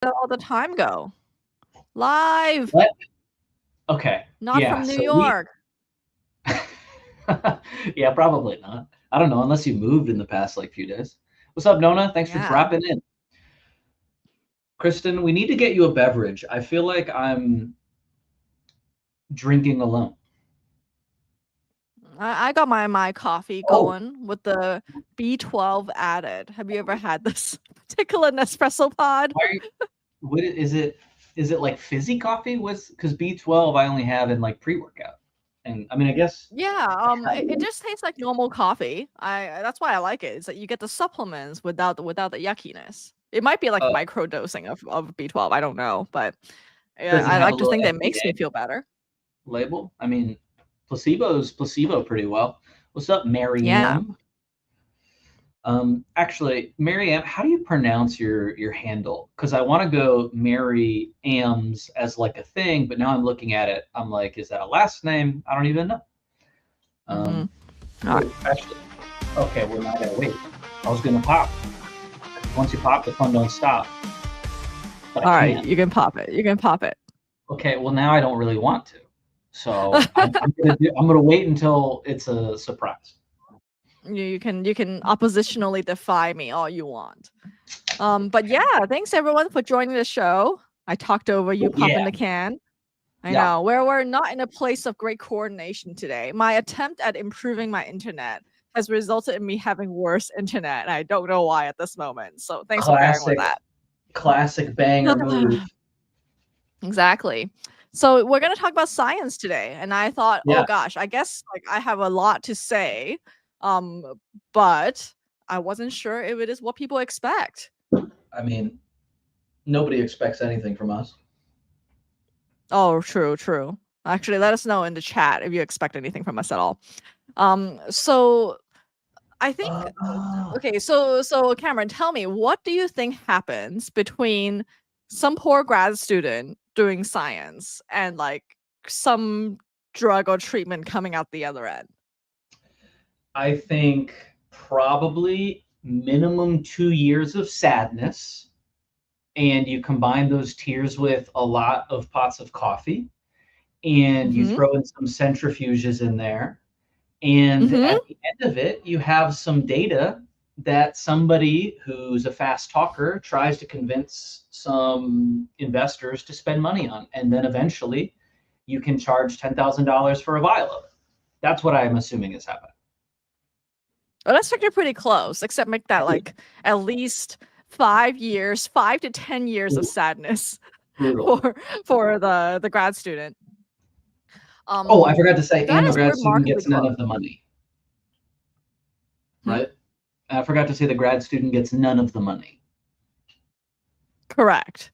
did all the time go? Live, What? Okay. not Yeah. from New So we. York. Yeah, probably not. I don't know unless you moved in the past like few days. What's up, Nona? Thanks for Yeah. dropping in. Kristen, we need to get you a beverage. I feel like I'm drinking alone. I got my coffee Oh, going with the B12 added. Have you ever had this particular Nespresso pod? why are you, what is it? Is it like fizzy coffee? What's because B12 I only have in like pre-workout. And I mean, I guess Yeah, it just tastes like normal coffee. That's why I like it. Is that you get the supplements without the yuckiness. It might be like uh, micro dosing of B12. I don't know, but does it I have a like to little think that makes me FDA feel better. label? I mean, placebo's placebo pretty well. What's up, Yeah. Maryam? Actually, Maryam, how do you pronounce your handle? Because I want to go Mary Ams as like a thing, but now I'm looking at it. I'm like, is that a last name? I don't even know. Mm-hmm. Um, All right. oh, actually, okay, well now I gotta wait. I was gonna pop. Once you pop, the fun don't stop, but I All right. can't. You can pop it. You can pop it. Okay, well now I don't really want to. So I'm gonna wait until it's a surprise. You can oppositionally defy me all you want. But Okay. yeah, thanks everyone for joining the show. I talked over you Oh, popping yeah, the can. I yeah. know. We're not in a place of great coordination today. My attempt at improving my internet has resulted in me having worse internet, and I don't know why at this moment. So thanks for bearing with Classic, that. classic banger move. Exactly. So we're gonna talk about science today, and I thought, oh Yeah, gosh, I guess like I have a lot to say, um, but I wasn't sure if it is what people expect. I mean, nobody expects anything from us. Oh, true, true. Actually, let us know in the chat if you expect anything from us at all. So I think Uh, okay, so Cameron, tell me, what do you think happens between some poor grad student doing science and like some drug or treatment coming out the other end? I think probably minimum 2 years of sadness, and you combine those tears with a lot of pots of coffee, and you Mhm. throw in some centrifuges in there, and Mhm. at the end of it, you have some data that somebody who's a fast talker tries to convince some investors to spend money on, and then eventually you can charge $10,000 for a vial of it. That's what I'm assuming is happening. Oh, that's actually pretty close, except make that like at least 5 years, 5 to 10 years of sadness Brutal. for the grad student. Oh, I forgot to say, That and the is grad student remarkably gets none close. of the money, Hmm? right? I forgot to say the grad student gets none of the money. Correct.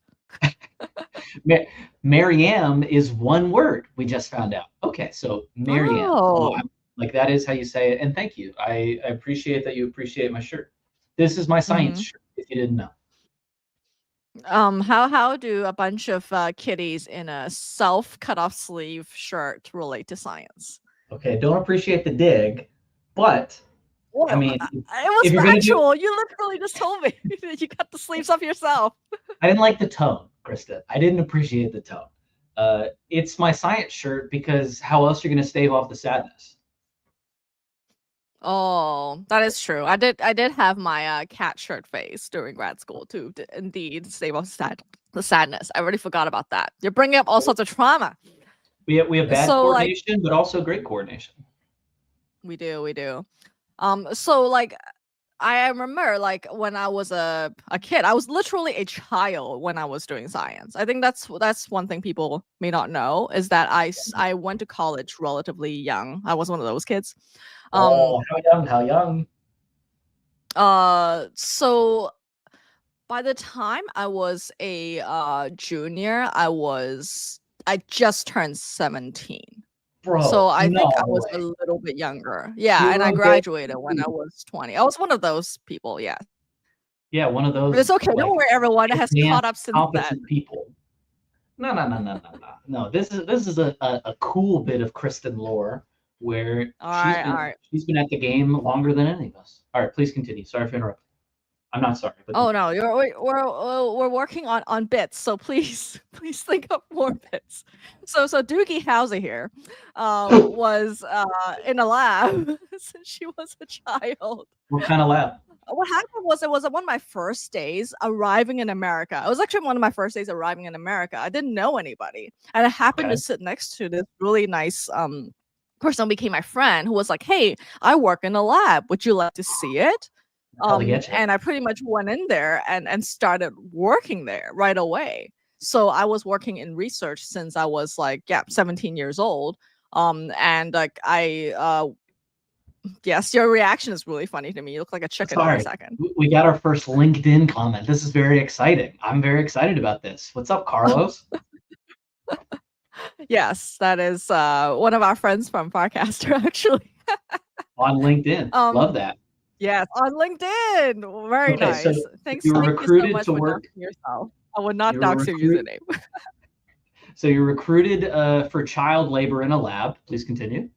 Ma- Maryam is one word. We just found out. Okay, so Maryam. So Oh. I'm like that is how you say it. And thank you. I appreciate that you appreciate my shirt. This is my science Mhm. shirt. If you didn't know. How do a bunch of kitties in a self cut off sleeve shirt relate to science? Okay, don't appreciate the dig, but I Well, mean, it was if you're gonna do, factual. You literally just told me that you cut the sleeves off yourself. I didn't like the tone, Krista. I didn't appreciate the tone. It's my science shirt because how else are you gonna stave off the sadness? Oh, that is true. I did have my cat shirt phase during grad school too. Indeed, save off the sadness. I already forgot about that. You're bringing up all sorts of trauma. We have bad So like coordination, but also great coordination. we do. So like I remember like when I was a kid, I was literally a child when I was doing science. I think that's one thing people may not know is that I went to college relatively young. I was one of those kids. Um Oh, how young? How young? so by the time I was a junior, I just turned 17. So Bro, I think I no was a way. little bit younger. Yeah, You and were I a graduated when I baby. was 20. I was one of those people, yeah. Yeah, one of But it's those okay. Don't like worry, everyone. It has caught up advanced, since then. competent people. No, no, no, no, no, no. No, this is a cool bit of Kristen lore where All right, all right. she's been at the game longer than any of us. All right, please continue. Sorry for interrupting. I'm not sorry, but Oh no, we're working on bits, so please please think of more bits. So Doogie Howser here, was in a lab since she was a child. what kind of lab? What happened was it was one of my first days arriving in America. It was actually one of my first days arriving in America. I didn't know anybody, and I happened to Okay. sit next to this really nice person who became my friend who was like, "Hey, I work in a lab. Would you like to see it?" Hell, get you. And I pretty much went in there and started working there right away. So I was working in research since I was like, yeah, 17 years old. And like yes, your reaction is really funny to me. You look like a chicken for a Sorry, second. we got our first LinkedIn comment. This is very exciting. I'm very excited about this. What's up, Carlos? Yes, that is one of our friends from Farcaster, actually. On LinkedIn. Um, Love that. yes, on LinkedIn. Very Okay, so nice. Thank you were you so recruited much to for work. doxing yourself. I would not You were dox your username. So you're recruited for child labor in a lab. Please continue.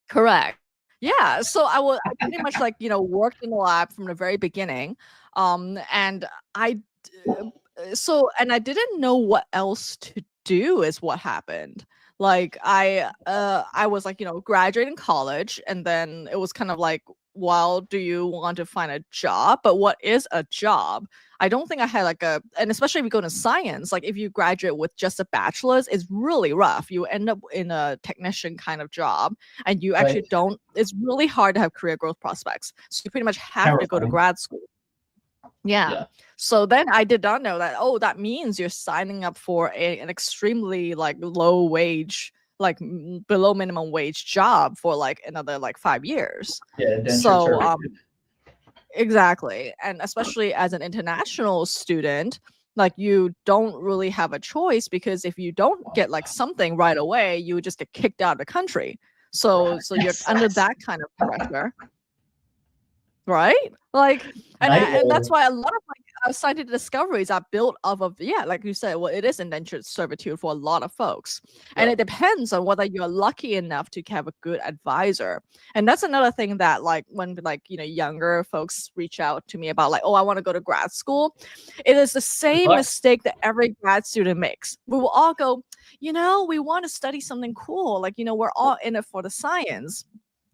Correct. Yeah, so I pretty much like, worked in the lab from the very beginning. And I and I didn't know what else to do is what happened. Like I was like, graduating college, and then it was kind of like, well, do you want to find a job? But what is a job? I don't think I had like and especially if you go to science, like if you graduate with just a bachelor's, it's really rough. You end up in a technician kind of job, and you actually Right. don't, it's really hard to have career growth prospects. So you pretty much have to go to Terrifying. grad school. Yeah. Yeah. So then I did not know that, oh, that means you're signing up for an extremely like low wage, like below minimum wage job for like another like 5 years. Yeah, indentured So servitude. exactly. And especially as an international student, like you don't really have a choice, because if you don't get like something right away, you would just get kicked out of the country. So you're under that kind of pressure. Right? Like, and Nightmare. that's why a lot of like scientific discoveries are built off of, yeah, like you said, well, it is indentured servitude for a lot of folks. And Yep. it depends on whether you're lucky enough to have a good advisor. And that's another thing that like when like, younger folks reach out to me about like, oh, I want to go to grad school. It is the same luck. mistake that every grad student makes. We will all go, we want to study something cool. Like, we're all in it for the science.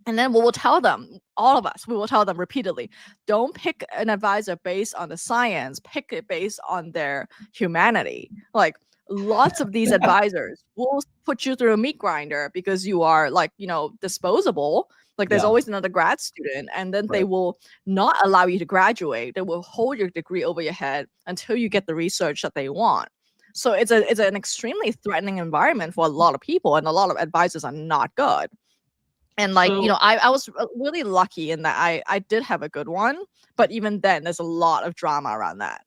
And then we will tell them, all of us, we will tell them repeatedly, don't pick an advisor based on the science, pick it based on their humanity. Like lots of these advisors will put you through a meat grinder because you are like, disposable. Like there's Yeah. always another grad student, and then they Right. will not allow you to graduate. They will hold your degree over your head until you get the research that they want. So it's an extremely threatening environment for a lot of people, and a lot of advisors are not good. And like, So I was really lucky in that I did have a good one, but even then there's a lot of drama around that.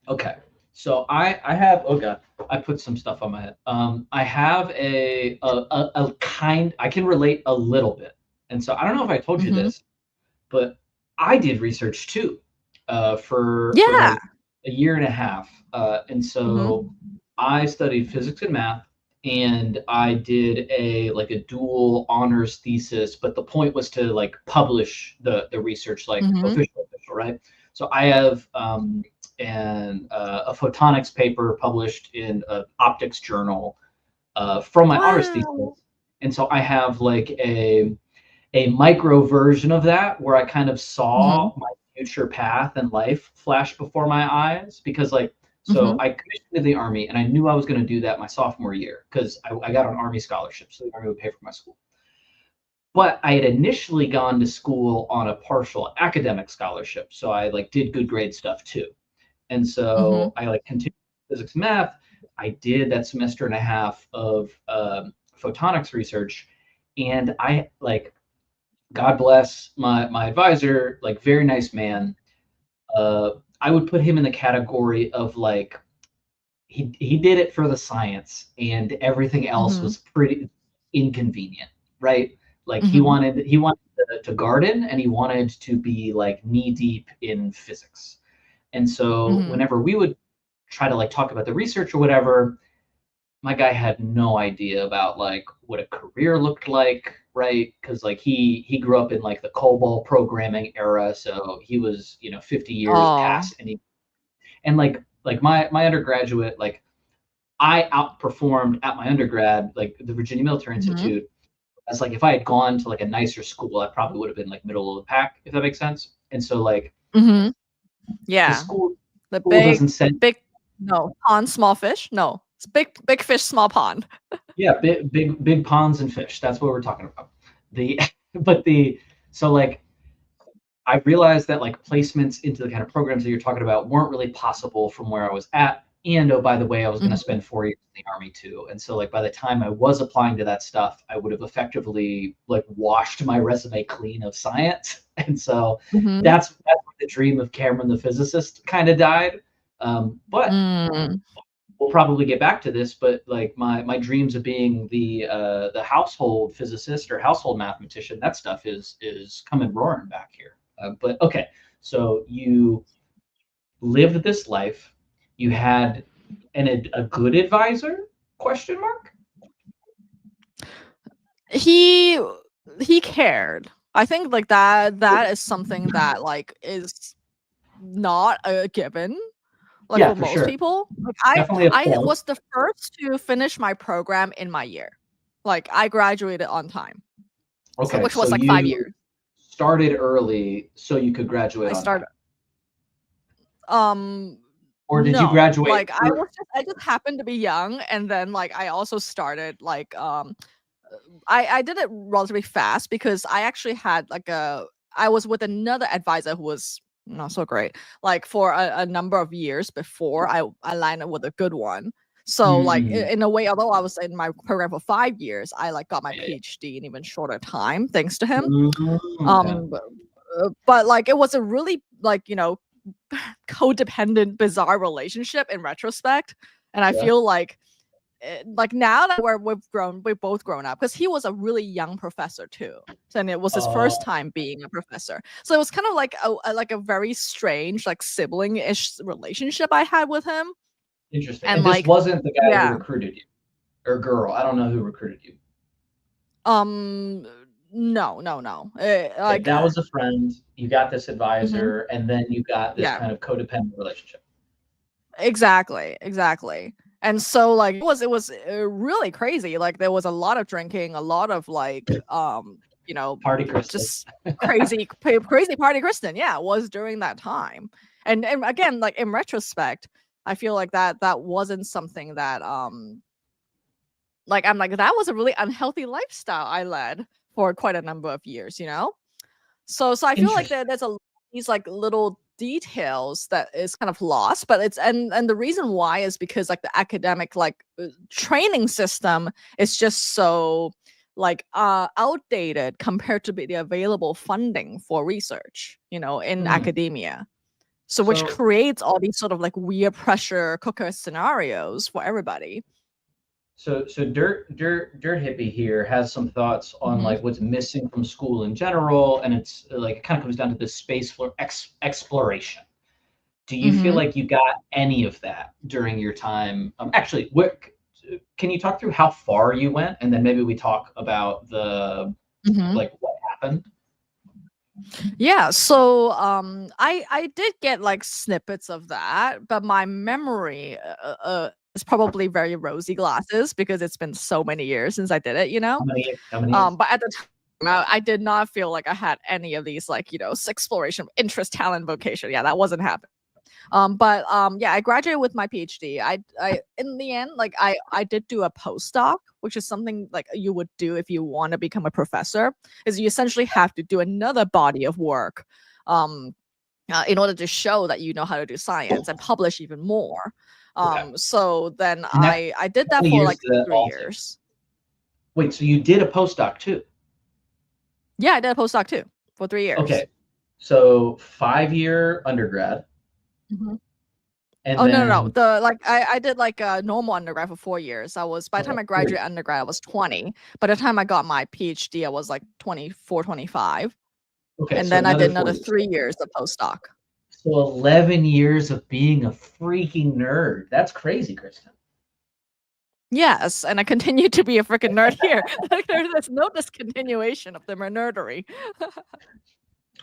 okay. So I have, oh god, I put some stuff on my head. I have a kind, I can relate a little bit. And so I don't know if I told you Mhm. this, but I did research too, for Yeah. like a year and a half. And so Mhm. I studied physics and math, and I did a dual honors thesis, but the point was to like publish the research, like Mhm. official, right? So I have a photonics paper published in an optics journal from my honors thesis, Wow. and so I have like a micro version of that where I kind of Mhm. saw my future path and life flash before my eyes, because like so Mhm. I commissioned in the army, and I knew I was going to do that my sophomore year because I got an army scholarship, so the army would pay for my school. But I had initially gone to school on a partial academic scholarship, so I like did good grade stuff too. And Mhm. so I like continued physics and math. I did that semester and a half of photonics research, and I like, God bless my advisor, like very nice man. I would put him in the category of like he did it for the science, and everything else Mhm. was pretty inconvenient, right? Like Mhm. he wanted to garden, and he wanted to be like knee deep in physics. And so Mhm. whenever we would try to like talk about the research or whatever, my guy had no idea about like what a career looked like, right? Because like he grew up in like the COBOL programming era, so he was 50 years Oh. past any. And like my undergraduate, like I outperformed at my undergrad, like the Virginia Military Hmm. Institute. As like if I had gone to like a nicer school, I probably would have been like middle of the pack, if that makes sense. And so like Hmm. the Yeah. school doesn't The send. big, no, pond, small fish. No, it's big fish, small pond. Yeah, big ponds and fish. That's what we're talking about. The but the so like I realized that like placements into the kind of programs that you're talking about weren't really possible from where I was at. And oh, by the way, I was going to Hmm. spend 4 years in the army too. And so like by the time I was applying to that stuff, I would have effectively like washed my resume clean of science. And so Hmm. that's where the dream of Cameron the physicist kind of died. But Mm. we'll probably get back to this, but like my dreams of being the household physicist or household mathematician, that stuff is coming roaring back here. But okay, so you lived this life, you had a good advisor? Question mark. He he cared. I think like that is something that like is not a given like Yeah, for for most sure. people. Like I Definitely a I plus. was the first to finish my program in my year. Like I graduated on time. So Okay, which so was like 5 you years. started early so you could graduate I on time, started um or did you no, graduate? like I just happened to be young, and then like I also started like I did it relatively fast because I actually had like I was with another advisor who was not so great like for a number of years before I lined up with a good one. So like Mm, in a way, although I was in my program for 5 years, I like got my yeah, yeah. PhD in even shorter time thanks to him. Okay. Um, but like it was a really like codependent, bizarre relationship in retrospect, and I Yeah. feel like now that we've both grown up because he was a really young professor too, and it was his first Uh, time being a professor, so it was kind of like a very strange like sibling-ish relationship I had with him. Interesting. And And this like wasn't the guy who yeah, recruited you or girl. I don't know who recruited you. um no, no, no, Okay, that was a friend. You got this mhm, advisor, and then you got this yeah, kind of codependent relationship. exactly. And so like it was really crazy. Like there was a lot of drinking, a lot of like you know Party Kristen. just crazy party Kristen. Yeah, it was during that time. And again, like in retrospect, I feel like that wasn't something that like I'm like that was a really unhealthy lifestyle I led for quite a number of years, you know? So I feel like Interesting. there's these like little details that is kind of lost, but it's and the reason why is because like the academic like training system is just so like outdated compared to the available funding for research, in Hmm. academia. So which So, creates all these sort of like weird pressure cooker scenarios for everybody. so dirt hippie here has some thoughts on Hmm. like what's missing from school in general, and it's like it kind of comes down to this space for exploration. Do you feel Hmm. like you got any of that during your time? Actually, what can you talk through how far you went, and then maybe we talk about the Hmm. like what happened? Yeah, so I did get like snippets of that, but my memory is probably very rosy glasses because it's been so many years since I did it, you know. How many? How many years? But at the time, I did not feel like I had any of these like exploration, interest, talent, vocation. Yeah, that wasn't happening. But yeah, I graduated with my PhD. I in the end, like I did do a postdoc, which is something like you would do if you want to become a professor, is you essentially have to do another body of work, um, in order to show that you know how to do science and publish even more. Okay, So then and that I did how that many for years like did that 3 all take? years. Wait, so you did a postdoc too? Yeah, I did a postdoc too for 3 years. Okay, so 5 year undergrad, Mhm. and Oh, no, no, no. then The like I did like a normal undergrad for 4 years. I was by the okay, time I great. graduated undergrad, I was 20. By the time I got my PhD, I was like 24, 25. Okay, And so then I another did four another years. 3 years of postdoc. So 11 years of being a freaking nerd. That's crazy, Kristen. Yes, and I continue to be a freaking nerd here. Like, there's no discontinuation of the nerdery.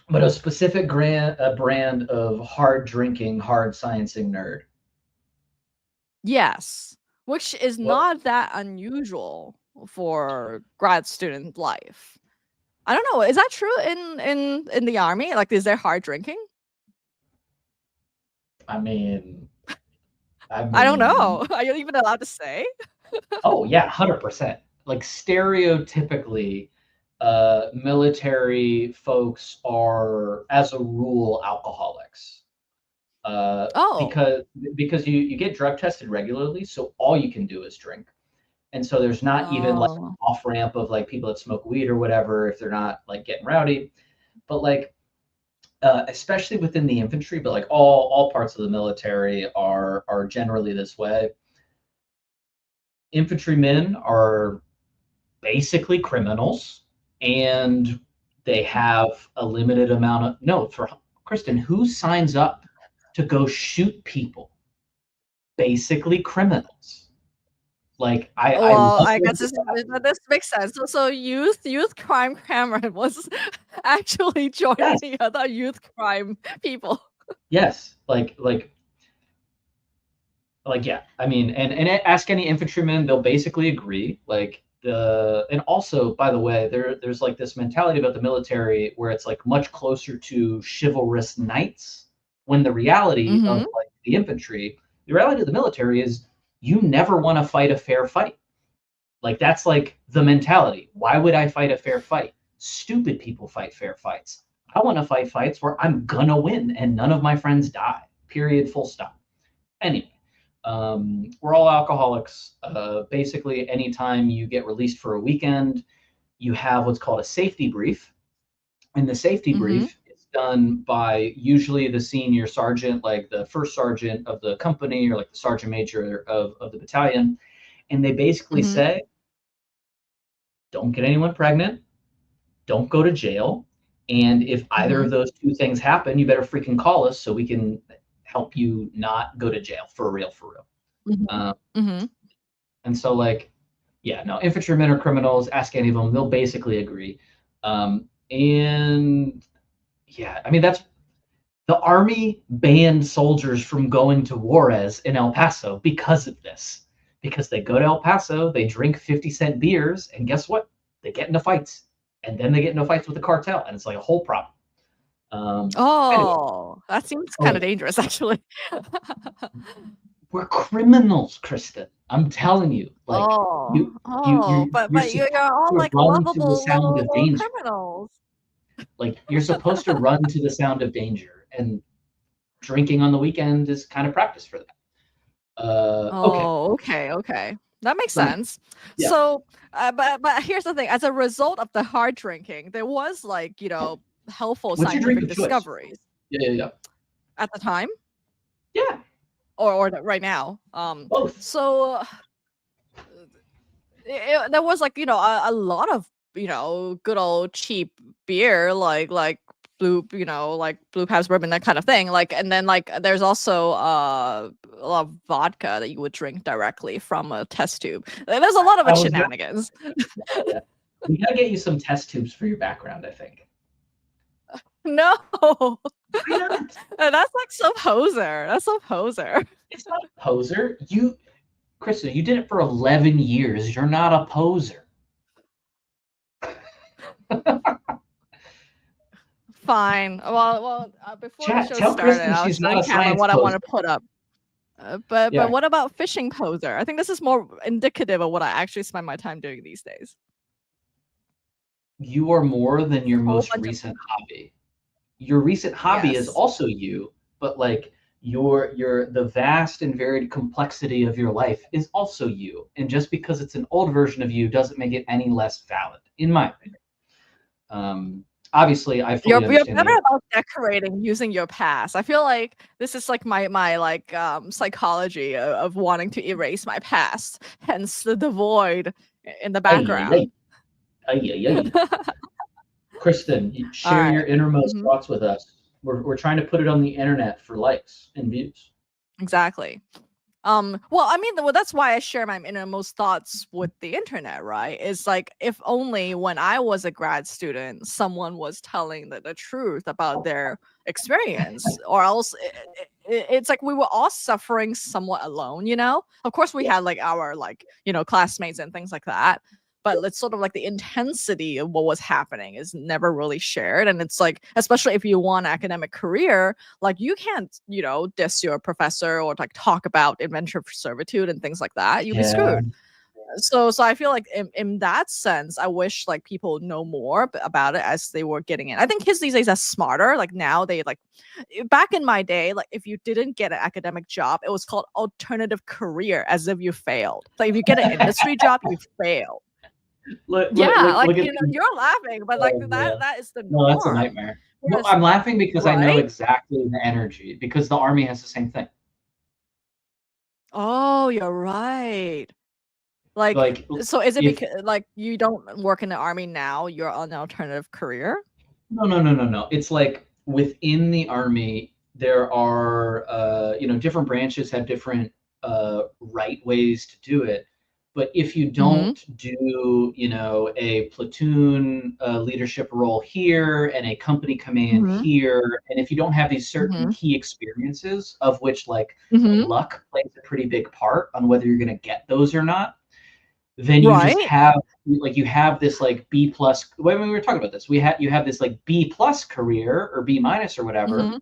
But a specific brand of hard drinking, hard sciencing nerd. Yes, which is What? not that unusual for grad student life. I don't know. Is that true in the army? Like, is there hard drinking? I mean, I I don't mean, know. Are you even allowed to say? oh yeah, 100%. Like stereotypically, military folks are, as a rule, alcoholics. Uh, Oh, because you get drug tested regularly, so all you can do is drink. And so there's not even like an oh, off ramp of like people that smoke weed or whatever if they're not like getting rowdy. But like especially within the infantry, but like all parts of the military are generally this way. Infantrymen are basically criminals, and they have a limited amount of no. For Kristen, who signs up to go shoot people? Basically criminals. Like I well, love I this guess this makes sense. So youth crime Cameron was actually joining yes, the other youth crime people. yes, yeah. I mean, and ask any infantryman, they'll basically agree. Like and also, by the way, there's like this mentality about the military where it's like much closer to chivalrous knights, when the reality of Mm-hmm. like the reality of the military is you never want to fight a fair fight. Like that's like the mentality. Why would I fight a fair fight? Stupid people fight fair fights. I want to fight fights where I'm gonna win and none of my friends die. Period. Full stop. Anyway, we're all alcoholics. Basically, anytime you get released for a weekend, you have what's called a safety brief. And the safety Mm-hmm. brief is done by usually the senior sergeant, like the first sergeant of the company or like the sergeant major of the battalion. And they basically Mm-hmm. say, don't get anyone pregnant, don't go to jail. And if either Mm-hmm. of those two things happen, you better freaking call us so we can help you not go to jail for real, for real. Mm-hmm. Uh, Mm-hmm. and so, like, yeah, no, infantrymen are criminals. Ask any of them; they'll basically agree. And yeah, I mean that's the army banned soldiers from going to Juarez in El Paso because of this. Because they go to El Paso, they drink 50-cent beers, and guess what? They get into fights, and then they get into fights with the cartel, and it's like a whole problem. Anyway, Oh, that seems oh kind yeah, of dangerous, actually. we're criminals, Kristen. I'm telling you, like Oh, you oh, you're but you're supposed all to like run to the lovable sound of little danger. criminals. Like you're supposed to run to the sound of danger, and drinking on the weekend is kind of practice for that. Okay, Oh, okay, okay. That makes let me. sense. Yeah, So, but here's the thing: as a result of the hard drinking, there was like helpful what's your drink scientific of choice? discoveries Yeah, yeah, yeah. at the time Yeah, or right now. both. So there was like a lot of good old cheap beer like blue like Blue Pabst bourbon, that kind of thing, like, and then like there's also a lot of vodka that you would drink directly from a test tube. There's a lot of I was gonna, shenanigans. yeah, yeah. We gotta get you some test tubes for your background, I think. No. Why not? That's like so poser. That's so poser. It's not a poser. Krista, you did it for 11 years. You're not a poser. Fine. Well, before the Chat, show tell started, Kristen I was she's not showing a Cameron science what I want poser. to put up. But Yeah, what about fishing poser? I think this is more indicative of what I actually spend my time doing these days. you are more than your Whole most bunch of recent hobby. Your recent hobby is yes. also you, but like your the vast and varied complexity of your life is also you. And just because it's an old version of you doesn't make it any less valid, in my opinion. Obviously, I You're fully understand better that. about decorating using your past. I feel like this is like my like psychology of wanting to erase my past, hence the void in the Ay, ay, ay, background. ay, ay, ay. Kristen, All share right. your innermost Mhm. thoughts with us. We're trying to put it on the internet for likes and views. Exactly. Well, I mean, well, that's why I share my innermost thoughts with the internet, right? It's like if only when I was a grad student, someone was telling the truth about their experience, or else it's like we were all suffering somewhat alone, you know? Of course, we had like our like, classmates and things like that. But it's sort of like the intensity of what was happening is never really shared. And it's like, especially if you want an academic career, like you can't, diss your professor or like talk about indentured servitude and things like that. You'll be Yeah. screwed. So I feel like in that sense, I wish like people know more about it as they were getting in. I think kids these days are smarter. Like now they like back in my day, like if you didn't get an academic job, it was called alternative career, as if you failed. Like if you get an industry job, you fail. Yeah, like Look at you're laughing, but like that is the no, that's a norm. nightmare. No, Whereas, I'm laughing because I know right? exactly the energy because the army has the same thing. Oh, you're right. Like, Like so is it if because like you don't work in the army now, you're on an alternative career? no. It's like within the army there are different branches have different right ways to do it. But if you Mm-hmm. don't do, a platoon leadership role here and a company command Mm-hmm. here, and if you don't have these certain Mm-hmm. key experiences, of which like Mm-hmm. luck plays a pretty big part on whether you're going to get those or not, then you just Right. have like you have this like B plus. When we were talking about this, you have this like B plus career or B minus or whatever, Mm-hmm.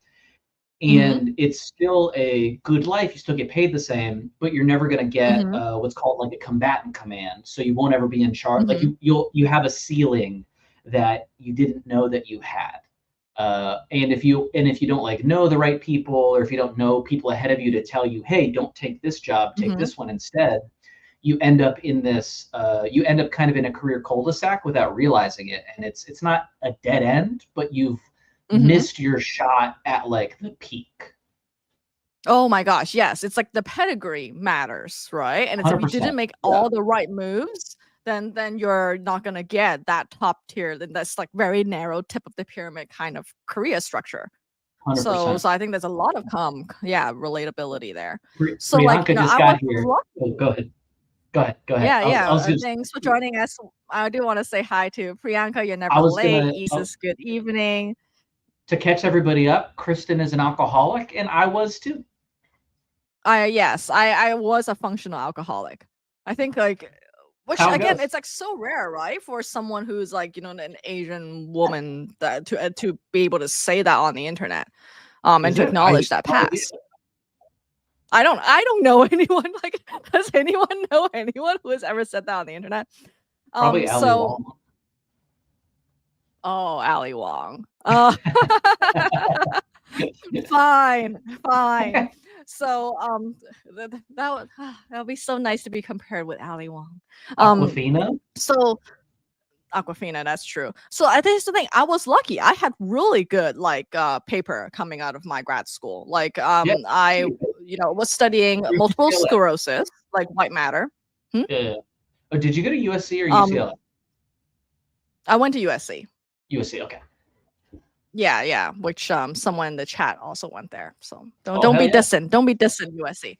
Mm-hmm. and it's still a good life. You still get paid the same, but you're never going to get Mm-hmm. what's called like a combatant command. So you won't ever be in charge. Like Mm-hmm. you have a ceiling that you didn't know that you had. And if you don't like know the right people, or if you don't know people ahead of you to tell you, hey, don't take this job, take Mm-hmm. this one instead, you end up in this. You end up kind of in a career cul-de-sac without realizing it, and it's not a dead end, but you've Mm-hmm. missed your shot at like the peak. Oh my gosh, yes. It's like the pedigree matters, right? And it's if you didn't 100%. make Yeah, all the right moves, then you're not gonna get that top tier, then that's like very narrow tip of the pyramid kind of career structure. So 100%. so I think there's a lot of relatability there. So like, Priyanka just I was got here. lucky. Oh, go ahead. Go ahead. Go ahead. Yeah, I yeah. was just, Thanks for joining us. I do want to say hi to Priyanka. You're I never was late. gonna Isis, good evening. to catch everybody up. Kristen is an alcoholic, and I was too. I was a functional alcoholic. I think like which How it again, goes. it's like so rare, right? For someone who's like, an Asian woman that to be able to say that on the internet, and Is to it? I acknowledge that no idea. past. I don't know anyone like does anyone know anyone who has ever said that on the internet? Probably Ali So Wong. oh, Ali Wong. Fine, fine. So that'll be so nice to be compared with Ali Wong. Um Aquafina. so Aquafina, that's true. So I think it's the thing. I was lucky. I had really good like paper coming out of my grad school. Like Yeah. I was studying You're multiple UCLA. sclerosis, like white matter. Yeah. Oh, did you go to USC or Um UCLA? I went to USC. USC. Okay. Yeah, which someone in the chat also went there. So Oh, don't hell be yeah. dissing. Don't be dissing USC.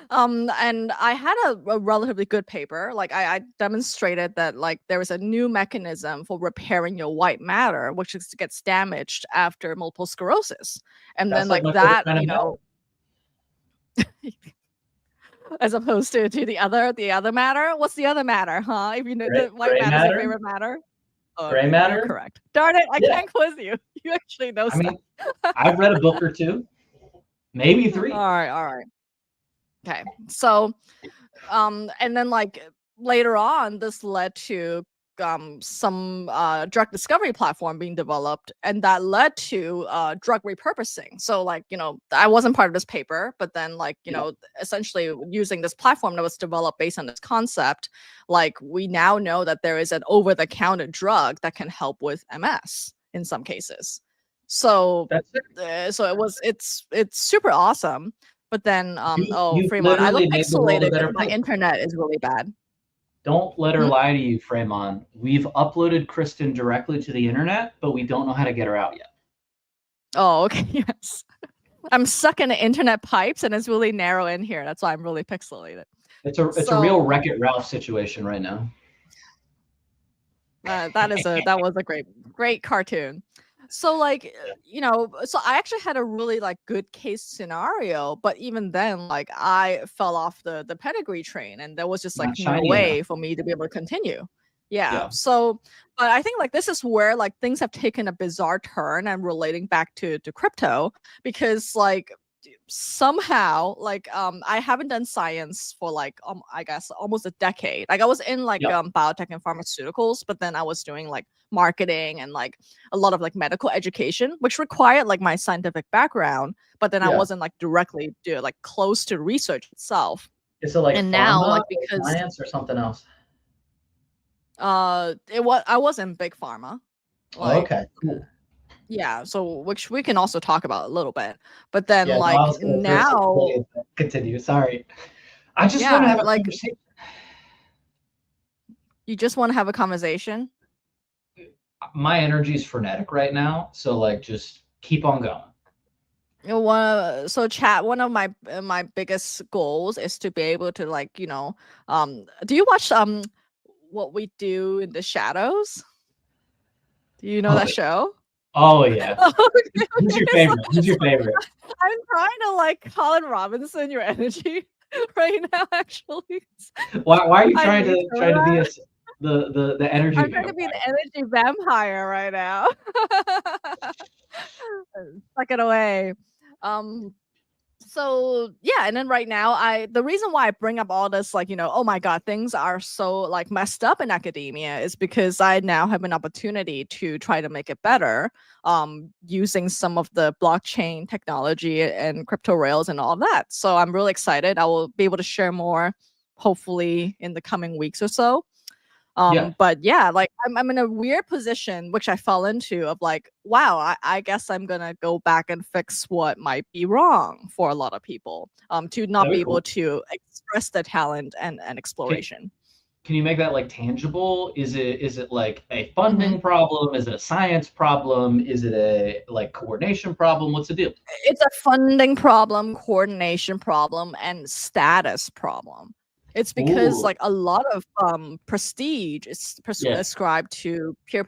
And I had a relatively good paper. Like I demonstrated that like there is a new mechanism for repairing your white matter, which is gets damaged after multiple sclerosis. And That's then like like my favorite that, kind of metal. as opposed to the other matter. What's the other matter, huh? If you know the white Gray matter is your matter. favorite matter. Oh, Gray okay, you're matter. correct. Darn it, I Yeah. can't quiz you. You actually know I stuff. mean, I've read a book or two, maybe 3. All right. Okay. So, and then like later on, this led to some drug discovery platform being developed, and that led to drug repurposing. So like, I wasn't part of this paper, but then like, Yeah. essentially using this platform that was developed based on this concept, like we now know that there is an over-the-counter drug that can help with MS in some cases. So That's it. it's super awesome. But then You Fremont, I look literally made the world a pixelated better because my place. internet is really bad. Don't let her Hmm? lie to you, Fremon. We've uploaded Kristen directly to the internet, but we don't know how to get her out yet. Oh, okay, yes. I'm stuck in the internet pipes and it's really narrow in here. That's why I'm really pixelated. It's a real So Wreck-It Ralph situation right now. that was a great cartoon. So like so I actually had a really like good case scenario, but even then like I fell off the pedigree train and there was just like Not no shiny enough. way for me to be able to continue. Yeah. Yeah. So but I think like this is where like things have taken a bizarre turn and relating back to crypto because like somehow like I haven't done science for like I guess almost a decade. Like I was in like Yep. biotech and pharmaceuticals, but then I was doing like marketing and like a lot of like medical education, which required like my scientific background, but then I Yeah. wasn't like directly like close to research itself. Is it like And now pharma like or because science or something else? I was in big pharma. Oh, Like okay, cool. yeah, so which we can also talk about a little bit. But then Yeah, no, I like was gonna throw something now in, but continue. Sorry. I just want to yeah, have a like conversation. you just want to have a conversation. My energy is frenetic right now, so like just keep on going. So chat, one of my biggest goals is to be able to like do you watch What We Do in the Shadows? Do you know Oh, that show? oh yeah. Okay, Who's your so favorite? Who's your favorite? I'm trying to like Colin Robinson your energy right now actually. Why are you I trying need to some of try to be that. the energy I'm trying to be vampire? an energy vampire right now. Suck it away. Um so yeah, and then right now the reason why I bring up all this like oh my god, things are so like messed up in academia is because I now have an opportunity to try to make it better using some of the blockchain technology and crypto rails and all of that. So I'm really excited. I will be able to share more hopefully in the coming weeks or so. Yeah. But yeah, like I'm in a weird position which I fell into of like, wow, I guess I'm gonna go back and fix what might be wrong for a lot of people. To not That'd be be able cool. to express the talent and Can, exploration. can you make that like tangible? Is it like a Mhm. funding problem? Is it a science problem? Is it a like coordination problem? What's the deal? It's a funding problem, coordination problem, and status problem. It's because Ooh, like a lot of prestige is yeah. ascribed to peer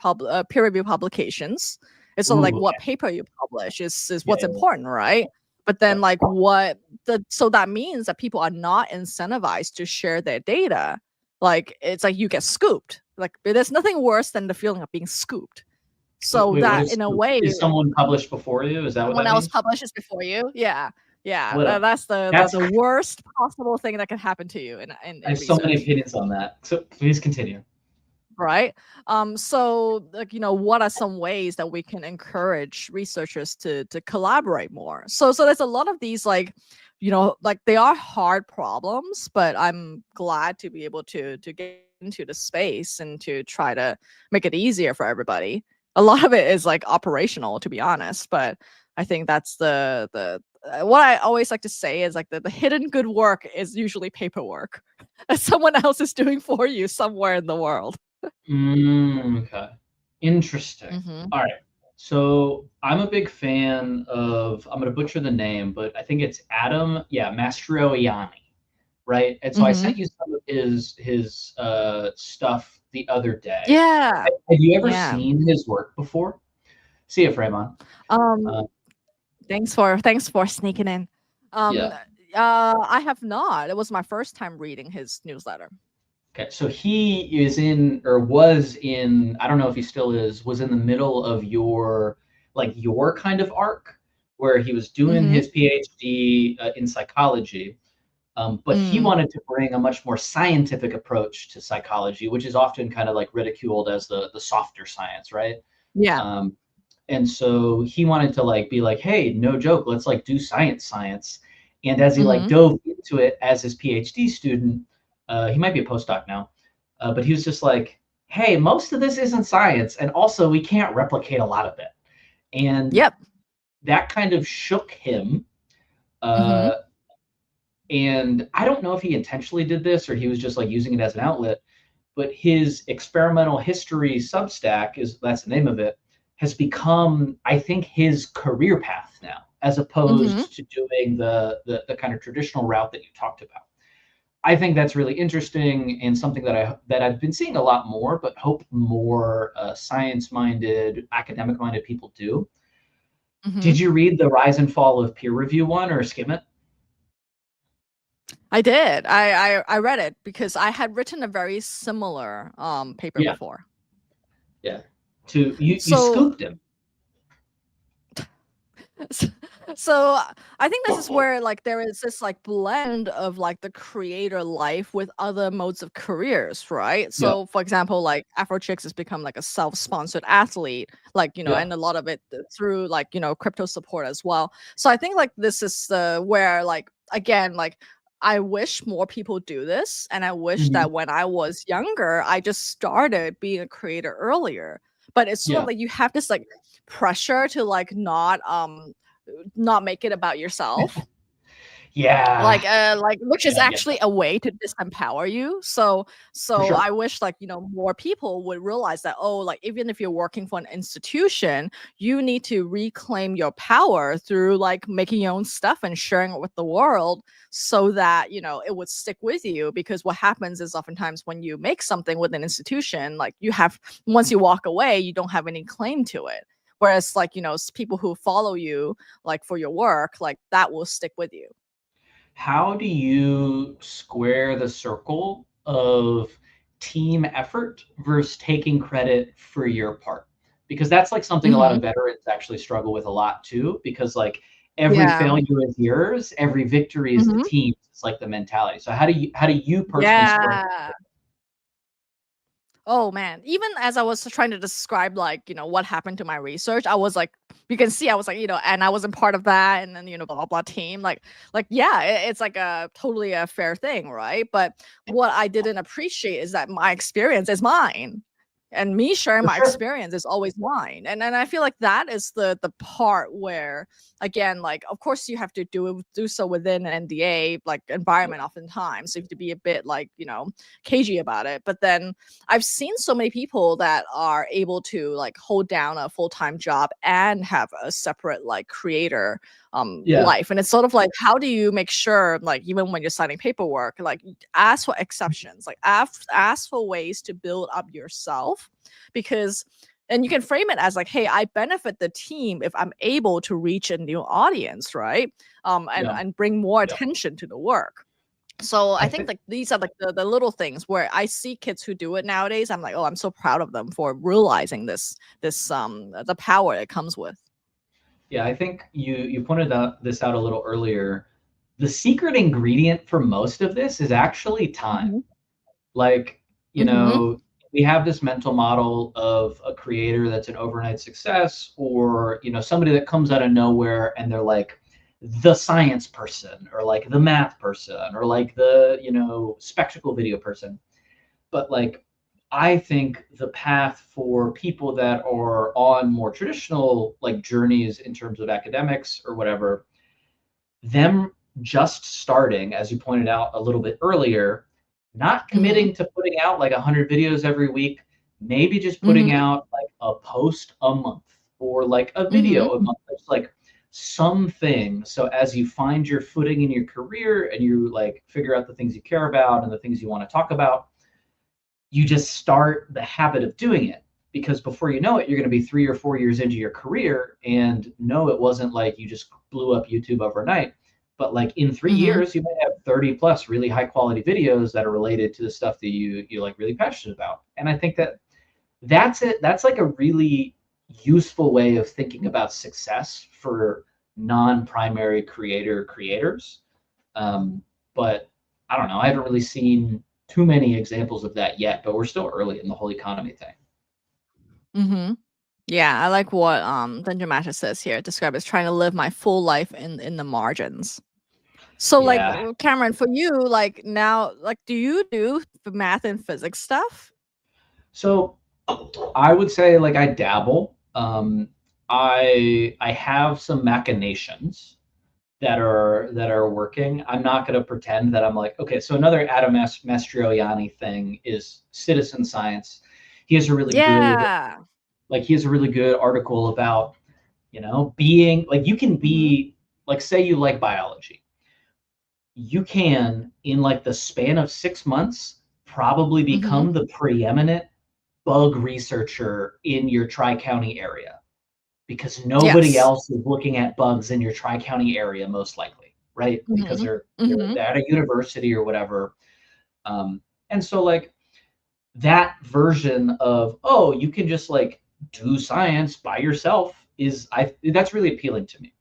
review publications. It's sort of like Ooh, what paper you publish is yeah, what's yeah, important, right? But then yeah. like what the so that means that people are not incentivized to share their data. Like it's like you get scooped. Like there's nothing worse than the feeling of being scooped. So Wait, what that is in a scoop? way Is someone published before you? Is that what someone that else means? publishes before you. Yeah. Yeah. What a That's that's the worst possible thing that can happen to you I in have so many research. opinions on that. So please continue. Right. So like, what are some ways that we can encourage researchers to collaborate more? So there's a lot of these like, like they are hard problems, but I'm glad to be able to get into the space and to try to make it easier for everybody. A lot of it is like operational, to be honest, but I think that's the what I always like to say is like the hidden good work is usually paperwork that someone else is doing for you somewhere in the world. Okay. Interesting. Mhm. All right. So I'm a big fan of, I'm going to butcher the name, but I think it's Adam, yeah, Mastroianni, right? And so I sent Mhm. you some of his stuff the other day. Yeah. Have you ever Yeah. seen his work before? See it, Fremon. Um, Uh, thanks for sneaking in. Um, yeah. I have not. It was my first time reading his newsletter. Okay. So he is in, or was in, I don't know if he still is, was in the middle of your kind of arc where he was doing Mhm. his PhD in psychology. But he Mm. wanted to bring a much more scientific approach to psychology, which is often kind of like ridiculed as the softer science, right? Yeah. Um, and so he wanted to like be like, hey, no joke, let's like do science. And as he like Mhm. dove into it as his PhD student, he might be a postdoc now, but he was just like, hey, most of this isn't science, and also we can't replicate a lot of it. And Yep. that kind of shook him. Mhm. Uh, and I don't know if he intentionally did this or he was just like using it as an outlet, but his experimental history Substack, is that's the name of it, has become, I think, his career path now. as Mm-hmm. opposed to doing the kind of traditional route that you talked about. I think that's really interesting and something that I've been seeing a lot more, but hope more science-minded, academic-minded people do. Mm-hmm. Did you read the Rise and Fall of Peer Review one or skim it? I did. I read it because I had written a very similar paper Yeah, before. yeah. You So scooped him. so I think this is where like there is this like blend of like the creator life with other modes of careers, right? Yeah, So for example, like Afrochicks has become like a self-sponsored athlete, like yeah. and a lot of it through like crypto support as well. So I think like this is the where like again like I wish more people do this, and I wish Mhm. that when I was younger, I just started being a creator earlier. But it's sort of Yeah. like you have this like pressure to like not make it about yourself, Yeah. like which is Yeah, I get actually that. a way to disempower you. So For so sure. I wish like more people would realize that, oh, like even if you're working for an institution, you need to reclaim your power through like making your own stuff and sharing it with the world, so that it would stick with you. Because what happens is oftentimes when you make something with an institution, like you have, once you walk away, you don't have any claim to it. Whereas like people who follow you like for your work, like that will stick with you. How do you square the circle of team effort versus taking credit for your part? Because that's like something a lot Hmm. of veterans actually struggle with a lot too, because like every Yeah. failure is yours, every victory is the Mhm. team's. It's like the mentality. So how do you personally square? Yeah. Oh man. Even as I was trying to describe like, what happened to my research, I was like, you can see I was like, and I wasn't part of that, and then, blah blah blah team. Like yeah, it's like a totally a fair thing, right? But what I didn't appreciate is that my experience is mine. And me sharing For my sure. experience is always mine. And I feel like that is the part where, again, like of course you have to do so within an NDA like environment oftentimes. So you have to be a bit like, cagey about it. But then I've seen so many people that are able to like hold down a full-time job and have a separate like creator Yeah. life. And it's sort of like, how do you make sure, like even when you're signing paperwork, like ask for exceptions, like ask for ways to build up yourself. Because and you can frame it as like, hey, I benefit the team if I'm able to reach a new audience, right? And Yeah. and bring more Yeah. attention to the work. So I I think think like these are like the little things where I see kids who do it nowadays. I'm like, oh, I'm so proud of them for realizing this the power it comes with. Yeah, I think you pointed out this out a little earlier. The secret ingredient for most of this is actually time. Hmm. Like, you Hmm. know, we have this mental model of a creator that's an overnight success, or, somebody that comes out of nowhere and they're like the science person or like the math person or like the, spectacle video person. But like, I think the path for people that are on more traditional like journeys in terms of academics or whatever, them just starting, as you pointed out a little bit earlier, not Hmm. committing to putting out like 100 videos every week, maybe just putting Hmm. out like a post a month or like a Hmm. video a month. It's like something. So as you find your footing in your career and you like figure out the things you care about and the things you want to talk about, you just start the habit of doing it, because before you know it, you're going to be 3 or 4 years into your career. And no, it wasn't like you just blew up YouTube overnight, but like in three Hmm. years, you might have 30 plus really high quality videos that are related to the stuff that you like really passionate about. And I think that that's it. That's like a really useful way of thinking about success for non-primary creators. Um, but I don't know. I haven't really seen too many examples of that yet, but we're still early in the whole economy thing. Hmm. Yeah, I like what Dungeon Master says here. Describe as trying to live my full life in the margins. So like Yeah. Cameron, for you, like now, like do you do the math and physics stuff? So I would say like I dabble. I have some machinations that are working. I'm not going to pretend that I'm like, okay. So another Adam Mastroianni thing is citizen science. He has a really good Yeah. he has a really good article about being like, you can Mm-hmm. be like, say you like biology, you can, in like the span of 6 months, probably Mm-hmm. become the preeminent bug researcher in your tri-county area, because nobody Yes. else is looking at bugs in your tri-county area, most likely, right? Because Mm-hmm. Mm-hmm. they're at a university or whatever. And so, like, that version of, oh, you can just like do science by yourself, that's really appealing to me.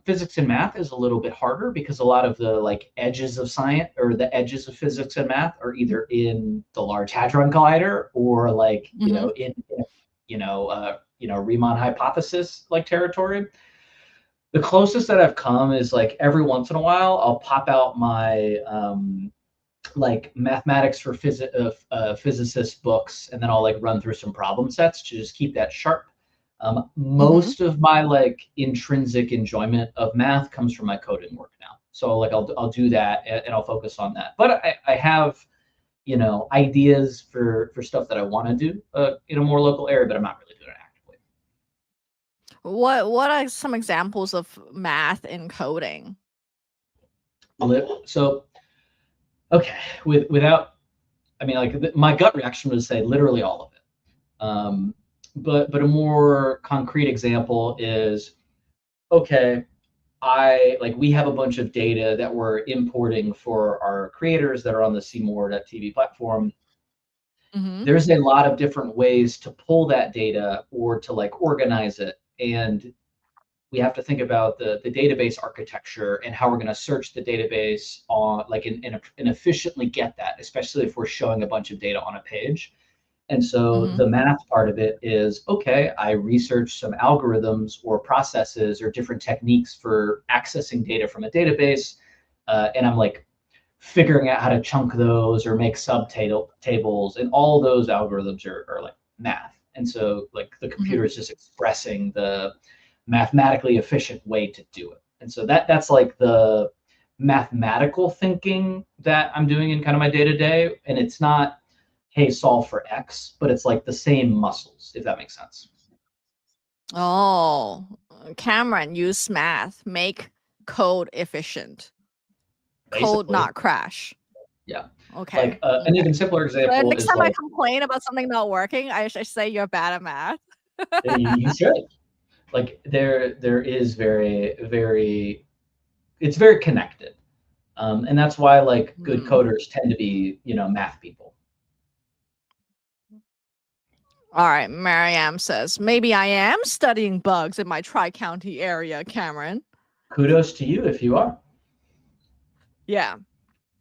Physics and math is a little bit harder, because a lot of the like edges of science, or the edges of physics and math, are either in the Large Hadron Collider, or like, Mm-hmm. Riemann hypothesis like territory. The closest that I've come is, like, every once in a while I'll pop out my like mathematics for physicist books, and then I'll like run through some problem sets to just keep that sharp. Mm-hmm. Most of my like intrinsic enjoyment of math comes from my coding work now. So like, I'll do that, and I'll focus on that. But I have, ideas for stuff that I want to do in a more local area, but I'm not really doing it actively. What are some examples of math in coding? So okay, without, I mean, like, my gut reaction would say literally all of it. But a more concrete example is, okay, we have a bunch of data that we're importing for our creators that are on the Seymour.tv platform. Mm-hmm. There's a lot of different ways to pull that data or to like organize it, and we have to think about the database architecture and how we're going to search the database on like and efficiently get that, especially if we're showing a bunch of data on a page. And so Mm-hmm. the math part of it is, okay, I research some algorithms or processes or different techniques for accessing data from a database, and I'm like figuring out how to chunk those or make subtables, and all those algorithms are like math. And so like the Mm-hmm. computer is just expressing the mathematically efficient way to do it. And so that's like the mathematical thinking that I'm doing in kind of my day to day. And it's not, hey, solve for X, but it's like the same muscles, if that makes sense. Oh, Cameron, use math, make code efficient, code Basically. not crash. Yeah. Okay. Like, an Okay. even simpler So example next is time I like, complain about something not working, I should say you're bad at math. you should, like, there is it's very connected. And that's why like good Hmm. coders tend to be, math people. All right, Mariam says, maybe I am studying bugs in my Tri-County area, Cameron. Kudos to you if you are. Yeah.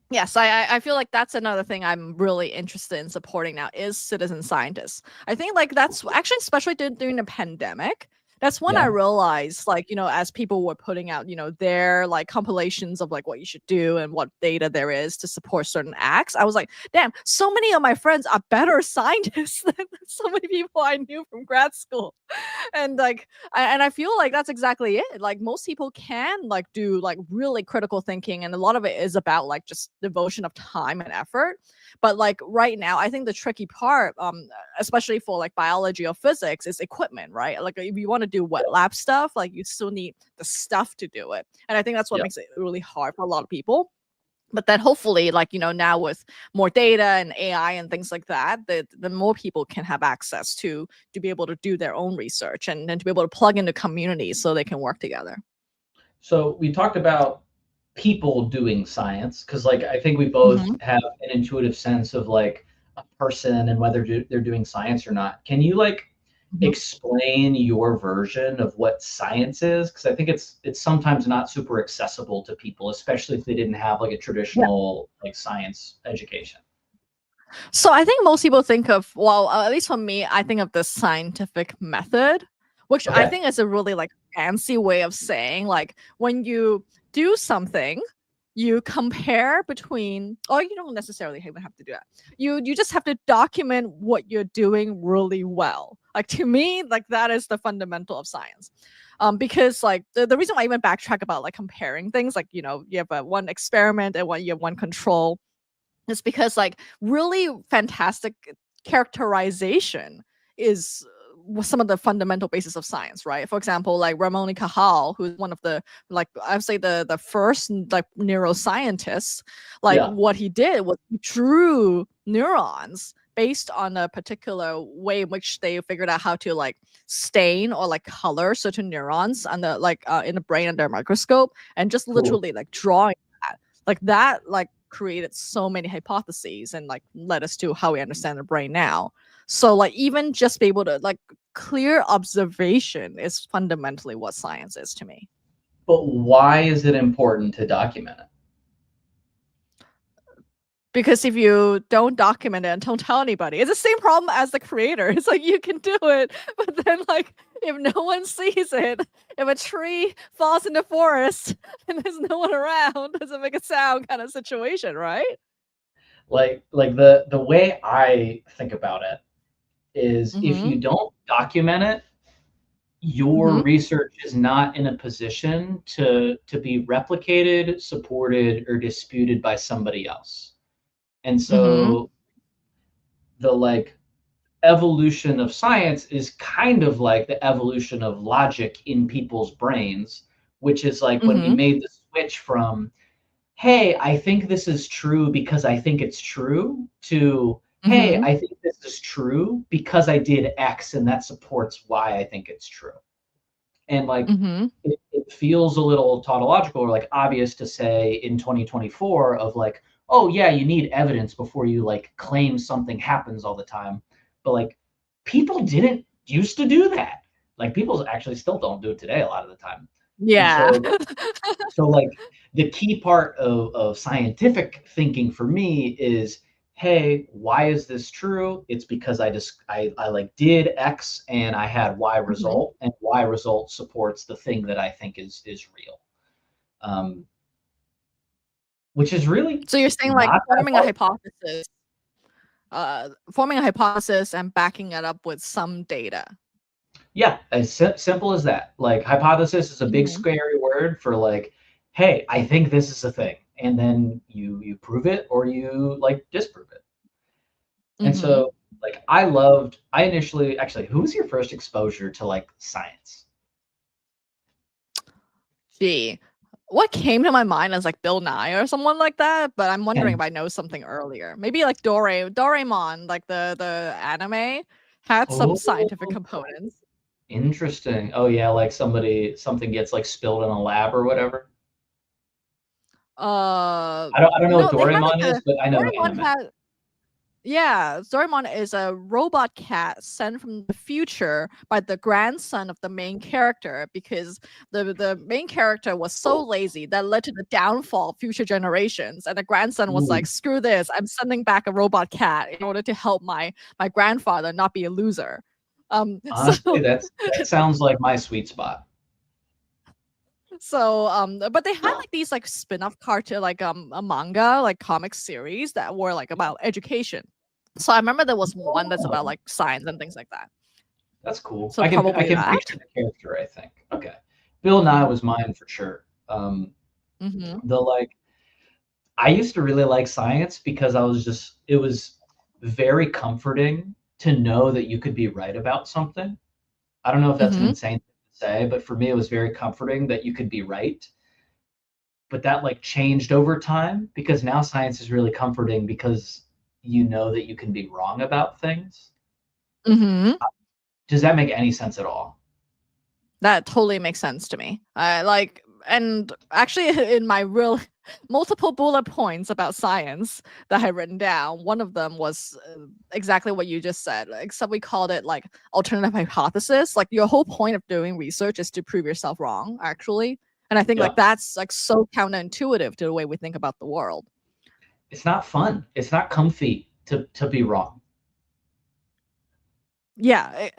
Yes, I feel like that's another thing I'm really interested in supporting now is citizen scientists. I think like that's actually especially during the pandemic. That's when I Yeah. realized, like, as people were putting out, their like compilations of like what you should do and what data there is to support certain acts. I was like, damn, so many of my friends are better scientists than so many people I knew from grad school. And like I feel like that's exactly it. Like most people can like do like really critical thinking, and a lot of it is about like just devotion of time and effort. But like right now, I think the tricky part, especially for like biology or physics, is equipment, right? Like if you want to do wet lab stuff, like you still need the stuff to do it, and I think that's what Yeah. makes it really hard for a lot of people. But then hopefully, like, now with more data and AI and things like that, the more people can have access to be able to do their own research, and to be able to plug into communities so they can work together. So we talked about people doing science, because like I think we both Hmm. have an intuitive sense of like a person and whether they're doing science or not. Can you like Hmm. explain your version of what science is? Because I think it's sometimes not super accessible to people, especially if they didn't have like a Yeah. traditional like science education. So I think most people think of, well, at least for me, I think of the scientific method, which I Okay. think is a really like fancy way of saying like when you do something, you compare between, or you don't necessarily even have to do that. You just have to document what you're doing really well. Like to me, like that is the fundamental of science. Because like the reason why I even backtrack about like comparing things, like you have one experiment and you have one control, is because like really fantastic characterization is some of the fundamental basis of science, right? For example, like Ramon Cajal, who's one of the, like, I'd say the first like neuroscientists. Like Yeah. what he did was he drew neurons based on a particular way in which they figured out how to like stain or like color certain neurons on the like in the brain under a microscope, and just Cool. literally like drawing that like created so many hypotheses and like led us to how we understand the brain now. So like even just be able to like clear observation is fundamentally what science is to me. But why is it important to document it? Because if you don't document it and don't tell anybody, it's the same problem as the creator. It's like you can do it, but then like if no one sees it, if a tree falls in the forest and there's no one around, doesn't make a sound kind of situation, right? Like the way I think about it is if Mm-hmm. you don't document it, your Mm-hmm. research is not in a position to be replicated, supported, or disputed by somebody else. And Mm-hmm. so the like evolution of science is kind of like the evolution of logic in people's brains, which is like when we Mm-hmm. made the switch from, hey, I think this is true because I think it's true, to, hey, Mm-hmm. I think this is true because I did X and that supports why I think it's true. And like Mm-hmm. it feels a little tautological or like obvious to say in 2024 of like, oh yeah, you need evidence before you like claim something happens all the time. But like people didn't used to do that. Like people actually still don't do it today a lot of the time. And Yeah. so like the key part of scientific thinking for me is, hey, why is this true? It's because I like did X and I had Y Mhm. result, and Y result supports the thing that I think is real. Um, which is really So you're saying like not that hard. forming a hypothesis and backing it up with some data. Yeah, as simple as that. Like hypothesis is a big Mhm. scary word for like, hey, I think this is a thing, and then you prove it or you like disprove it. And Mhm. so like I initially actually, who was your first exposure to like science? Gee, what came to my mind is like Bill Nye or someone like that, but I'm wondering if And I know something earlier. Maybe like Doraemon, like the anime, had some oh, scientific components. interesting. Oh yeah, like something gets like spilled in a lab or whatever. I don't know what No, they had Doraemon like is, a but I know Doraemon anime. had Yeah, Doraemon is a robot cat sent from the future by the grandson of the main character, because the main character was so lazy that led to the downfall of future generations. And the grandson was like, Ooh, "Screw this! I'm sending back a robot cat in order to help my grandfather not be a loser." So honestly, that sounds like my sweet spot. but they had like these like spin-off cartoon, like a manga, like comic series that were like about education. So I remember there was one that's about Oh, like science and things like that. that's cool. So I probably can that. picture the character, I think. Okay. Bill Nye Mhm. was mine for sure. Mhm. The like I used to really like science because it was very comforting to know that you could be right about something. I don't know if that's an Mhm. insane thing to say, but for me, it was very comforting that you could be right. But that like changed over time because now science is really comforting because you know that you can be wrong about things. Mhm. Does that make any sense at all? That totally makes sense to me. I like, and actually in my real multiple bullet points about science that I had written down, one of them was exactly what you just said. Except we called it like alternative hypothesis. Like your whole point of doing research is to prove yourself wrong, actually. And I think Yeah. like that's like so counterintuitive to the way we think about the world. It's not fun. It's not comfy to be wrong. Yeah.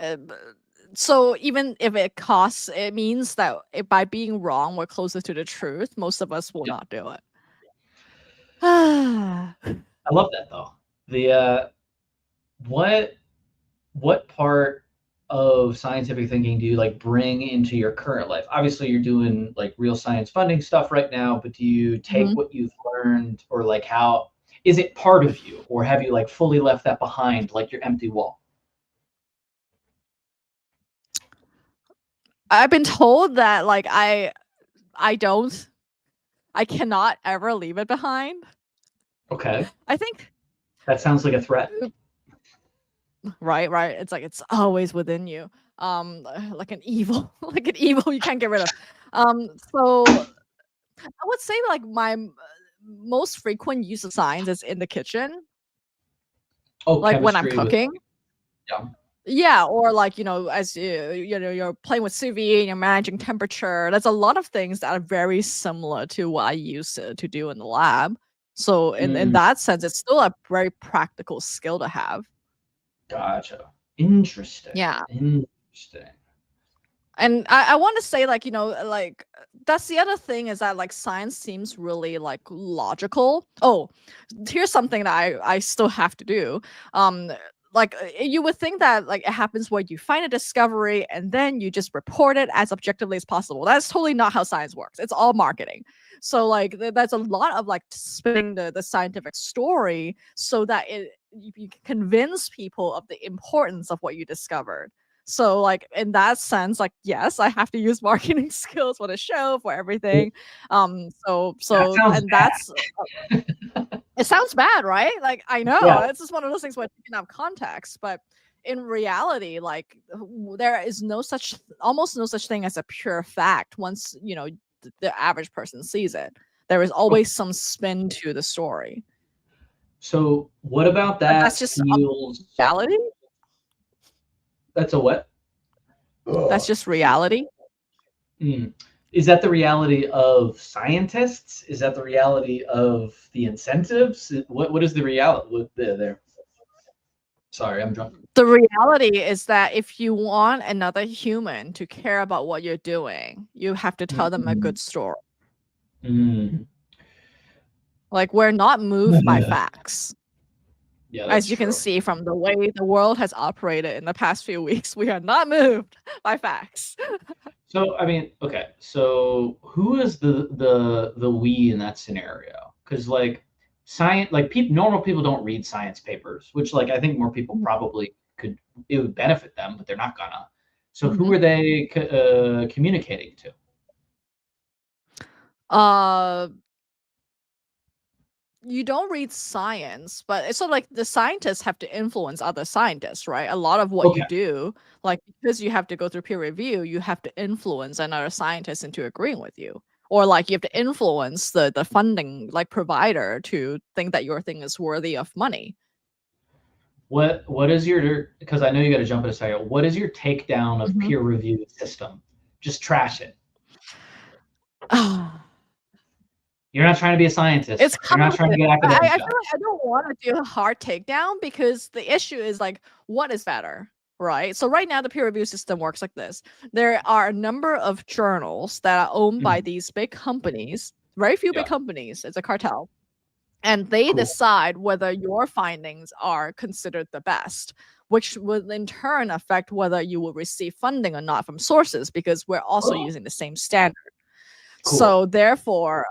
So even if it costs, it means that by being wrong, we're closer to the truth. Most of us will Yeah. not do it. I I love that though. The what what part of scientific thinking do you like bring into your current life? Obviously, you're doing like real science funding stuff right now, but do you take Mhm. what you've learned or like how is it part of you or have you like fully left that behind like your empty wall? I've been told that like I don't I cannot ever leave it behind. Okay, I think that sounds like a threat. right, it's like it's always within you. Like an evil, like an evil you can't get rid of. So I would say like my most frequent use of signs is in the kitchen, Oh, like when I'm chemistry with cooking. yeah. Yeah, or like, as you're playing with sous vide and you're managing temperature. There's a lot of things that are very similar to what I used to do in the lab. So in Mm, that sense, it's still a very practical skill to have. gotcha. Interesting. Yeah. Interesting. And I want to say like, like that's the other thing is that like science seems really like logical. Oh, here's something that I still have to do. Like you would think that like it happens where you find a discovery and then you just report it as objectively as possible. That's totally not how science works. It's all marketing. So like that's a lot of like spinning the scientific story so that you can convince people of the importance of what you discovered. So like in that sense, like yes, I have to use marketing skills for the show, for everything. That sounds And bad. that's it sounds bad, right? Like I know Yeah. it's just one of those things where you can have context, but in reality, like there is almost no such thing as a pure fact once the average person sees it. There is Okay. always some spin to the story. So what about But that's that just feels reality. that's a what? That's just reality. Mm. Is that the reality of scientists? Is that the reality of the incentives? What is the reality? There. Sorry, I'm drunk. The reality is that if you want another human to care about what you're doing, you have to tell them a Mm. good story. Mm. Like we're not moved by facts. Yeah, that's As you can true. see from the way the world has operated in the past few weeks, we are not moved by facts. So I mean, okay. So who is the we in that scenario? Because like science, like normal people don't read science papers, which like I think more people probably could. It would benefit them, but they're not gonna. So who Mhm. are they communicating to? Uh you don't read science, but it's sort of like the scientists have to influence other scientists, right? A lot of what you Okay. do, like because you have to go through peer review, you have to influence another scientist into agreeing with you. Or like you have to influence the funding like provider to think that your thing is worthy of money. What is your, because I know you got to jump in a second. What is your takedown of Mhm. peer review system? Just trash it. You're not trying to be a scientist. It's You're not trying to complicated. get I academic I feel like jobs. I don't wanna do a hard takedown because the issue is, like, what is better, right? So right now, the peer review system works like this. There are a number of journals that are owned by Mhm. these big companies, very few big Yeah. companies, it's a cartel, and they Cool. decide whether your findings are considered the best, which will in turn affect whether you will receive funding or not from sources because we're also Oh, using the same standard. cool. So therefore,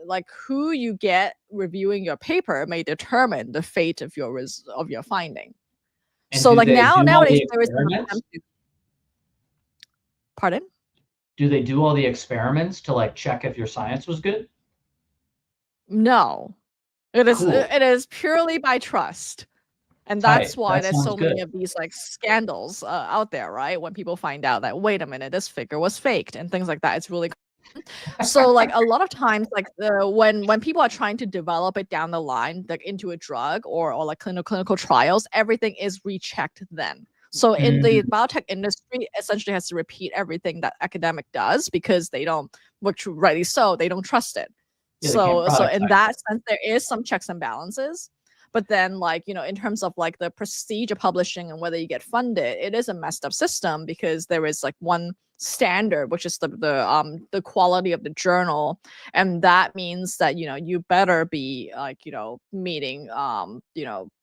like who you get reviewing your paper may determine the fate of of your finding. And So do like they do all nowadays the there is an experiments? attempt to pardon? Do they do all the experiments to like check if your science was good? No. Cool. It is purely by trust. And that's Tight. why That there's sounds so good. many of these like scandals out there, right? When people find out that wait a minute, this figure was faked and things like that. It's really so like a lot of times like when people are trying to develop it down the line like into a drug or like clinical trials, everything is rechecked then. So in the Mm, biotech industry essentially has to repeat everything that academic does because they don't, which rightly so, they don't trust it. yeah, they can't So productize in it. that sense there is some checks and balances, but then like in terms of like the prestige of publishing and whether you get funded, it is a messed up system because there is like one standard, which is the quality of the journal, and that means that you better be like meeting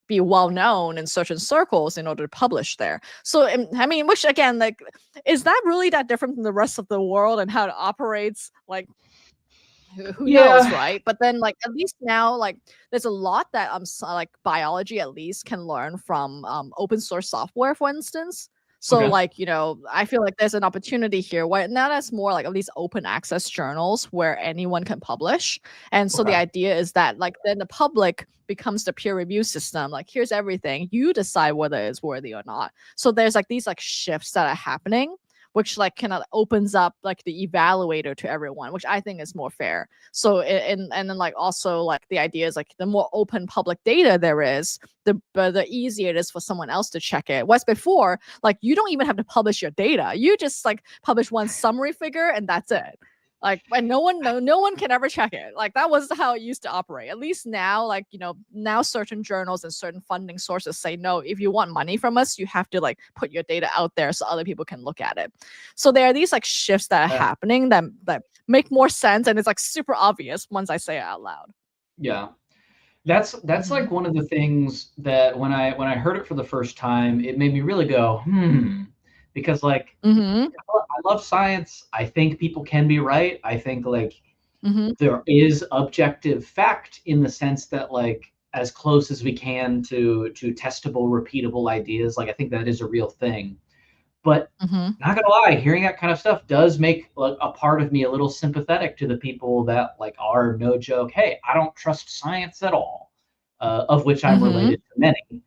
be well known in certain circles in order to publish there. So I mean, which again, like, is that really that different from the rest of the world and how it operates? Like, who knows, Yeah. right? But then like at least now like there's a lot that like biology at least can learn from open source software, for instance. So Okay. like, I feel like there's an opportunity here where now that's more like of these open access journals where anyone can publish. And so the Okay. idea is that like then the public becomes the peer review system. Like here's everything. You decide whether it's worthy or not. So there's like these like shifts that are happening, which like kind of opens up like the evaluator to everyone, which I think is more fair. So and then like also like the idea is like the more open public data there is, the easier it is for someone else to check it. Whereas before, like you don't even have to publish your data. You just like publish one summary figure and that's it. Like and no one can ever check it. Like that was how it used to operate. At least now, like now certain journals and certain funding sources say no, if you want money from us, you have to like put your data out there so other people can look at it. So there are these like shifts that are Yeah. happening that make more sense, and it's like super obvious once I say it out loud. Yeah. That's like one of the things that when I heard it for the first time, it made me really go, because like Mm-hmm. I love science. I think people can be right. I think like Mm-hmm. there is objective fact in the sense that like as close as we can to testable, repeatable ideas, like I think that is a real thing. But Mm-hmm. not gonna lie, hearing that kind of stuff does make like, a part of me a little sympathetic to the people that like are no joke. Hey, I don't trust science at all, of which I'm Mm-hmm. related to many,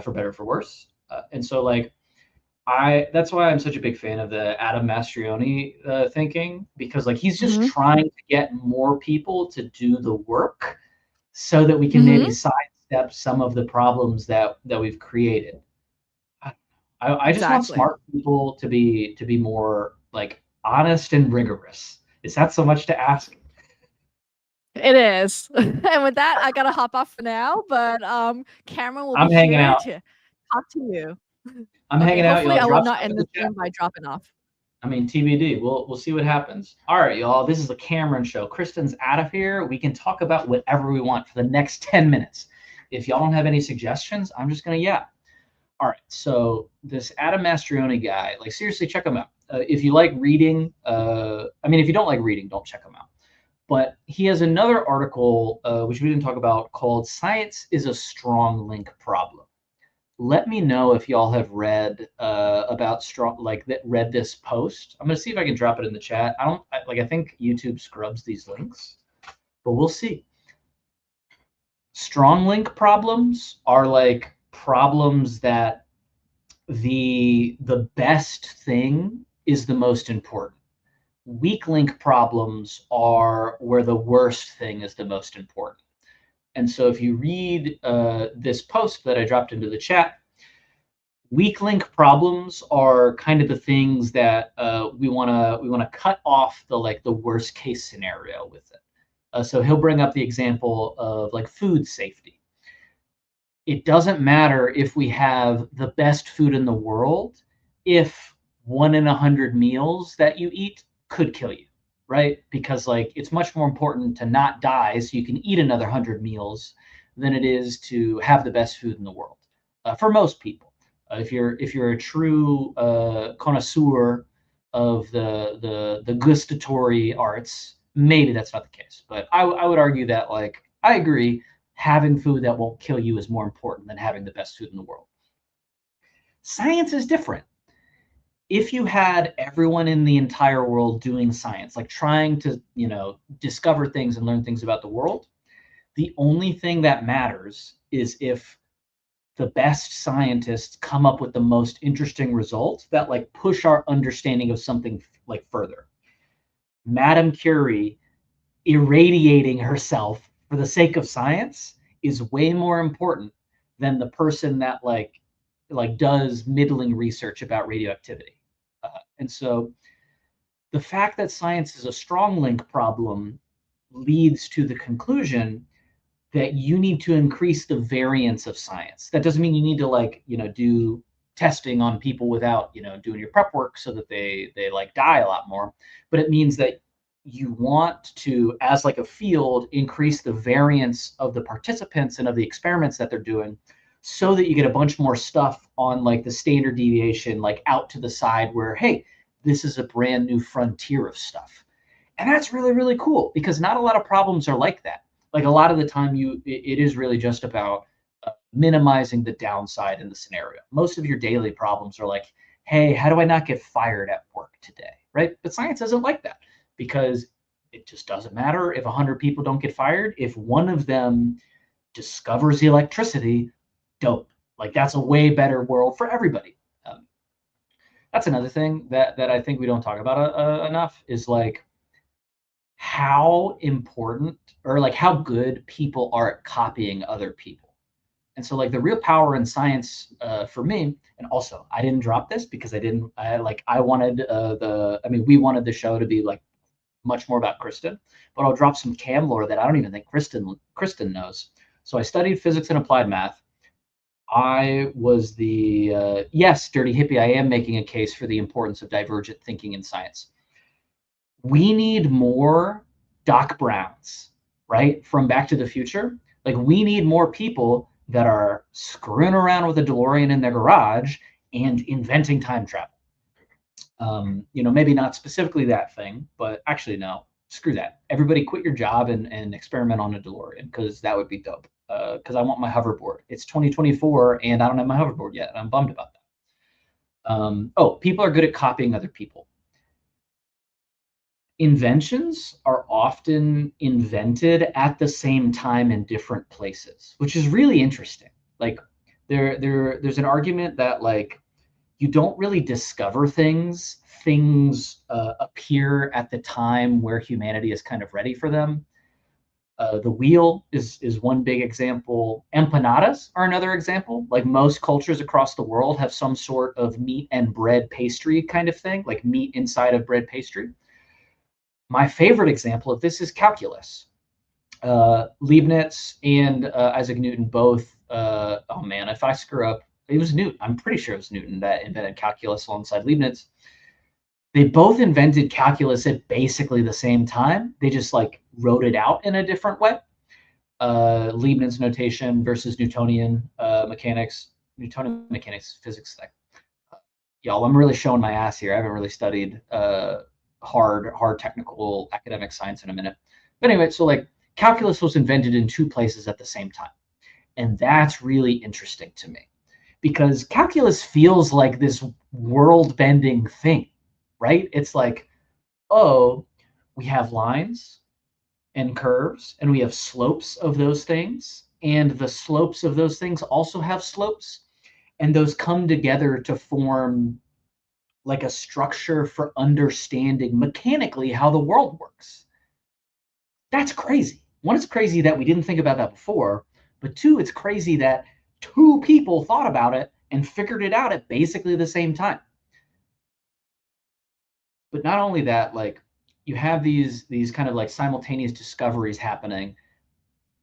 for better or for worse. And so like that's why I'm such a big fan of the Adam Mastrioni thinking, because like he's just Mm-hmm. trying to get more people to do the work so that we can maybe Mm-hmm. sidestep some of the problems that we've created. I just want Exactly. smart people to be more like honest and rigorous. Is that so much to ask? It is. And with that, I gotta hop off for now. But Cameron will be I'm hanging here out. to talk to you. I'm Okay, hanging out, hopefully y'all. I will Drop not stuff in end the this chat. room by dropping off. I mean, TBD. We'll see what happens. All right, y'all. This is the Cameron Show. Kristen's out of here. We can talk about whatever we want for the next 10 minutes. If y'all don't have any suggestions, I'm just gonna All right. So this Adam Mastrioni guy, like seriously, check him out. If you like reading, I mean, if you don't like reading, don't check him out. But he has another article, which we didn't talk about, called "Science is a Strong Link Problem." Let me know if y'all have read about strong like that read this post. I'm gonna see if I can drop it in the chat. I think YouTube scrubs these links, but we'll see. Strong link problems are like problems that the best thing is the most important. Weak link problems are where the worst thing is the most important. And so if you read this post that I dropped into the chat, weak link problems are kind of the things that we wanna cut off the worst case scenario with it. So he'll bring up the example of like food safety. It doesn't matter if we have the best food in the world if 1 in 100 meals that you eat could kill you, right? Because like it's much more important to not die so you can eat another 100 meals than it is to have the best food in the world. For most people, if you're a true connoisseur of the gustatory arts, maybe that's not the case. But I would argue that like I agree, having food that won't kill you is more important than having the best food in the world. Science is different. If you had everyone in the entire world doing science, like trying to, discover things and learn things about the world, the only thing that matters is if the best scientists come up with the most interesting results that like push our understanding of something like further. Madame Curie irradiating herself for the sake of science is way more important than the person that like does middling research about radioactivity. And so the fact that science is a strong link problem leads to the conclusion that you need to increase the variance of science. That doesn't mean you need to do testing on people without doing your prep work so that they like die a lot more, but it means that you want to, as like a field, increase the variance of the participants and of the experiments that they're doing so that you get a bunch more stuff on like the standard deviation, like out to the side where, hey, this is a brand new frontier of stuff. And that's really, really cool because not a lot of problems are like that. Like a lot of the time it is really just about minimizing the downside in the scenario. Most of your daily problems are like, hey, how do I not get fired at work today, right? But science isn't like that, because it just doesn't matter if 100 people don't get fired. If one of them discovers the electricity, dope. Like, that's a way better world for everybody. That's another thing that I think we don't talk about enough, is like how important, or like how good people are at copying other people. And so like the real power in science, for me, and also I didn't drop this because I wanted we wanted the show to be like much more about Kristen, but I'll drop some cam lore that I don't even think Kristen knows. So I studied physics and applied math. I was the yes, dirty hippie. I am making a case for the importance of divergent thinking in science. We need more Doc Browns, right? From Back to the Future. Like, we need more people that are screwing around with a DeLorean in their garage and inventing time travel. Maybe not specifically that thing, but actually, no, screw that. Everybody quit your job and experiment on a DeLorean, because that would be dope. Because I want my hoverboard. It's 2024 and I don't have my hoverboard yet, and I'm bummed about that. People are good at copying other people. Inventions are often invented at the same time in different places, which is really interesting. Like, there's an argument that like you don't really discover things. Things appear at the time where humanity is kind of ready for them. The wheel is one big example. Empanadas are another example. Like, most cultures across the world have some sort of meat and bread pastry kind of thing, like meat inside of bread pastry. My favorite example of this is calculus. Leibniz and Isaac Newton both, oh man, if I screw up, it was Newton. I'm pretty sure it was Newton that invented calculus alongside Leibniz. They both invented calculus at basically the same time. They just like wrote it out in a different way. Leibniz notation versus Newtonian mechanics, Newtonian mechanics physics thing. Y'all, I'm really showing my ass here. I haven't really studied hard technical academic science in a minute. But anyway, so like calculus was invented in two places at the same time. And that's really interesting to me, because calculus feels like this world bending thing, right? It's like, oh, we have lines and curves and we have slopes of those things. And the slopes of those things also have slopes. And those come together to form like a structure for understanding mechanically how the world works. That's crazy. One, it's crazy that we didn't think about that before, but two, it's crazy that two people thought about it and figured it out at basically the same time. But not only that, like, you have these kind of like simultaneous discoveries happening.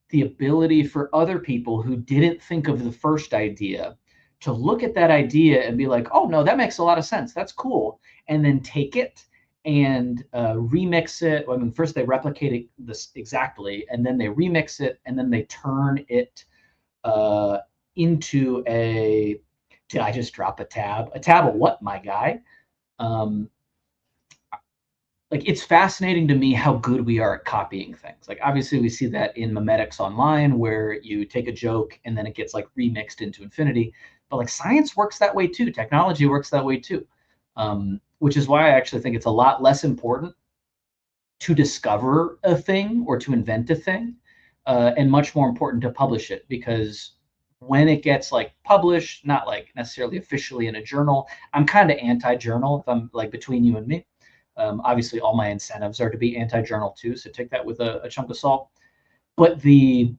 The ability for other people who didn't think of the first idea to look at that idea and be like, oh no, that makes a lot of sense. That's cool. And then take it and remix it. I mean, first they replicate it this exactly, and then they remix it, and then they turn it into a. Did I just drop a tab? A tab of what, my guy? Like, it's fascinating to me how good we are at copying things. Like, obviously we see that in memetics online, where you take a joke and then it gets like remixed into infinity. But like, science works that way too. Technology works that way too. Which is why I actually think it's a lot less important to discover a thing or to invent a thing, and much more important to publish it. Because when it gets like published, not like necessarily officially in a journal, I'm kind of anti-journal, if I'm like, between you and me. Obviously, all my incentives are to be anti-journal too, so take that with a chunk of salt. But the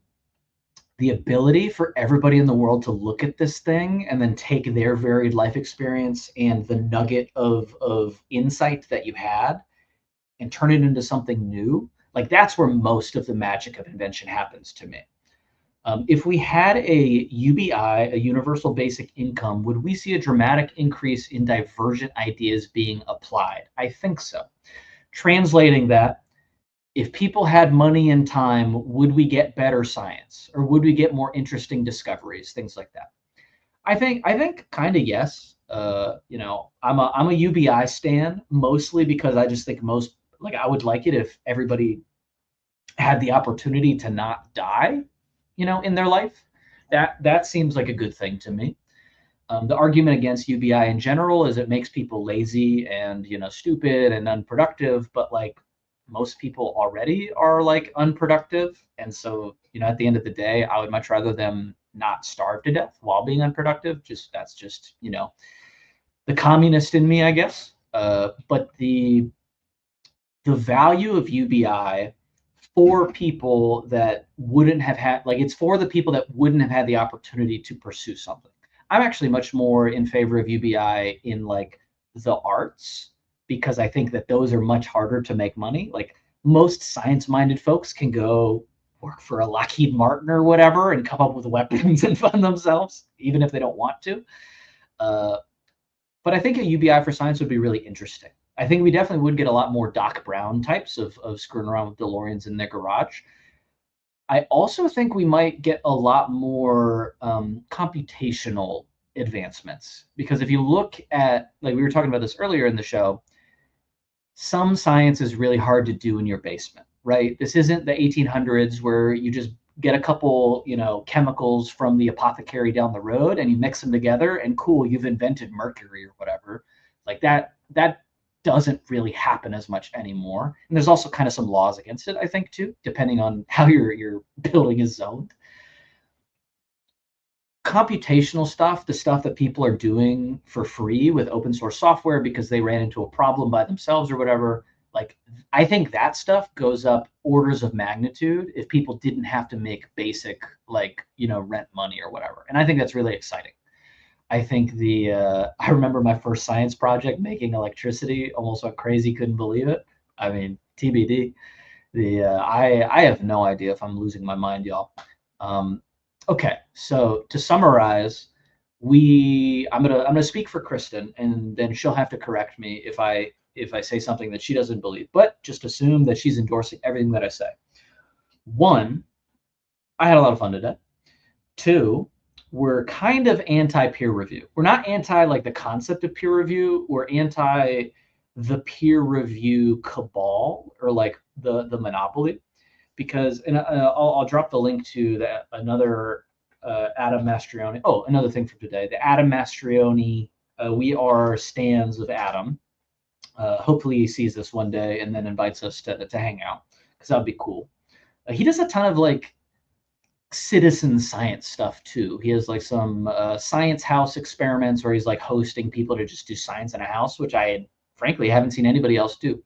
ability for everybody in the world to look at this thing and then take their varied life experience and the nugget of insight that you had and turn it into something new, like, that's where most of the magic of invention happens to me. If we had a UBI, a universal basic income, would we see a dramatic increase in divergent ideas being applied? I think so. Translating that, if people had money and time, would we get better science, or would we get more interesting discoveries, things like that? I think kind of yes. I'm a UBI stan, mostly because I just think I would like it if everybody had the opportunity to not die, in their life. That seems like a good thing to me. The argument against UBI in general is it makes people lazy and, stupid and unproductive, but like most people already are like unproductive. And so, at the end of the day, I would much rather them not starve to death while being unproductive. That's just, the communist in me, I guess. But the value of UBI for people that wouldn't have had, like, it's for the people that wouldn't have had the opportunity to pursue something. I'm actually much more in favor of UBI in like the arts, because I think that those are much harder to make money. Like most science-minded folks can go work for a Lockheed Martin or whatever and come up with weapons and fund themselves, even if they don't want to. But I think a UBI for science would be really interesting. I think we definitely would get a lot more Doc Brown types of screwing around with DeLoreans in their garage. I also think we might get a lot more computational advancements, because if you look at, like we were talking about this earlier in the show, some science is really hard to do in your basement, right? This isn't the 1800s where you just get a couple, chemicals from the apothecary down the road and you mix them together and cool, you've invented mercury or whatever. Like that doesn't really happen as much anymore. And there's also kind of some laws against it, I think, too, depending on how your building is zoned. Computational stuff, the stuff that people are doing for free with open source software because they ran into a problem by themselves or whatever, like I think that stuff goes up orders of magnitude if people didn't have to make basic, like, rent money or whatever. And I think that's really exciting. I think I remember my first science project making electricity, almost went crazy, couldn't believe it. I mean, TBD. I have no idea if I'm losing my mind, y'all. Okay, so to summarize, I'm gonna speak for Kristen, and then she'll have to correct me if I say something that she doesn't believe. But just assume that she's endorsing everything that I say. 1, I had a lot of fun today. 2, we're kind of anti-peer review. We're not anti like the concept of peer review. We're anti the peer review cabal, or like the monopoly, because, and I'll drop the link to another Adam Mastrioni. Oh, another thing from today, the Adam Mastrioni. We are stands of Adam. Hopefully he sees this one day and then invites us to hang out, because that'd be cool. He does a ton of like citizen science stuff too. He has like some science house experiments where he's like hosting people to just do science in a house, which I frankly haven't seen anybody else do.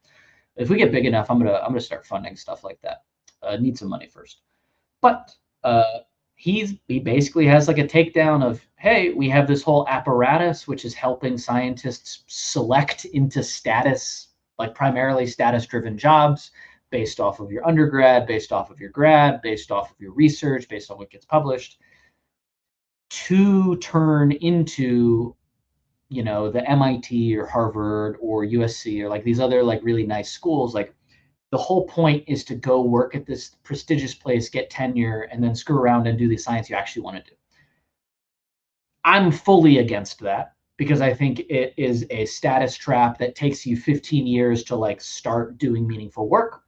If we get big enough, I'm gonna start funding stuff like that. Need some money first. But he basically has like a takedown of, hey, we have this whole apparatus which is helping scientists select into status, like primarily status-driven jobs, based off of your undergrad, based off of your grad, based off of your research, based on what gets published, to turn into, the MIT or Harvard or USC or like these other like really nice schools. Like the whole point is to go work at this prestigious place, get tenure, and then screw around and do the science you actually want to do. I'm fully against that, because I think it is a status trap that takes you 15 years to like start doing meaningful work,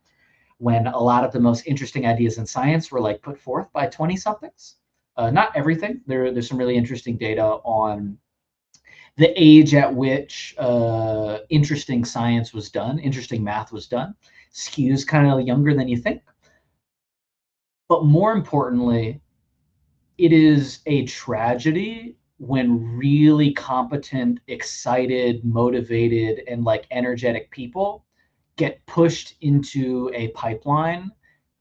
when a lot of the most interesting ideas in science were like put forth by 20 somethings. Not everything. There's some really interesting data on the age at which interesting science was done, interesting math was done. Skews kind of younger than you think. But more importantly, it is a tragedy when really competent, excited, motivated, and like energetic people get pushed into a pipeline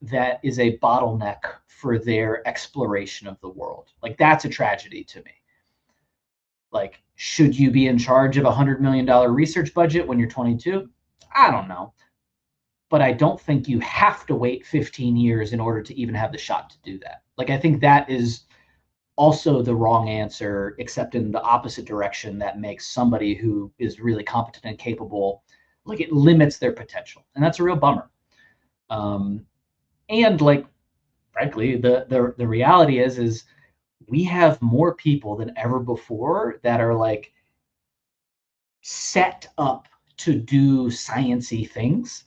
that is a bottleneck for their exploration of the world. Like that's a tragedy to me. Like, should you be in charge of $100 million research budget when you're 22? I don't know. But I don't think you have to wait 15 years in order to even have the shot to do that. Like, I think that is also the wrong answer, except in the opposite direction, that makes somebody who is really competent and capable, like it limits their potential. And that's a real bummer. And like, frankly, the reality is we have more people than ever before that are like set up to do science-y things.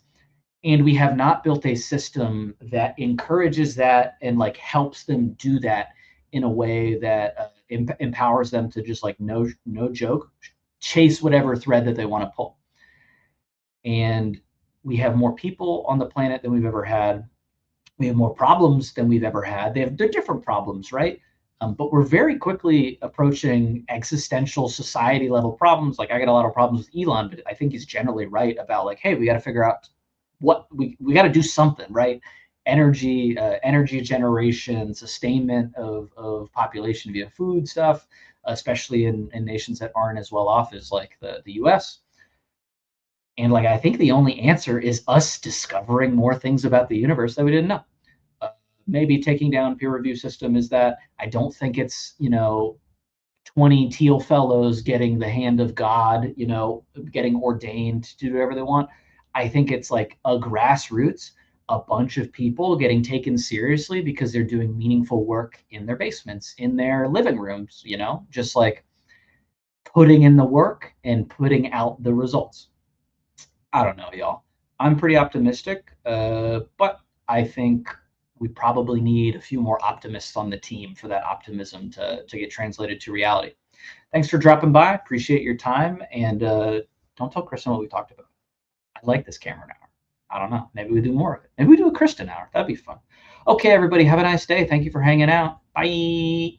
And we have not built a system that encourages that and like helps them do that in a way that empowers them to just like no joke chase whatever thread that they want to pull. And we have more people on the planet than we've ever had. We have more problems than we've ever had. They're different problems, right? But we're very quickly approaching existential society level problems. Like I got a lot of problems with Elon, but I think he's generally right about like, hey, we got to figure out what we got to do something, right? Energy generation, sustainment of population via food stuff, especially in nations that aren't as well off as like the US. And like I think the only answer is us discovering more things about the universe that we didn't know. Maybe taking down peer review system is that. I don't think it's 20 Teal fellows getting the hand of God, getting ordained to do whatever they want. I think it's like a grassroots, a bunch of people getting taken seriously because they're doing meaningful work in their basements, in their living rooms, just like putting in the work and putting out the results. I don't know, y'all. I'm pretty optimistic, but I think we probably need a few more optimists on the team for that optimism to get translated to reality. Thanks for dropping by. Appreciate your time. And don't tell Kristen what we talked about. I like this Cameron hour. I don't know. Maybe we do more of it. Maybe we do a Kristen hour. That'd be fun. Okay, everybody. Have a nice day. Thank you for hanging out. Bye.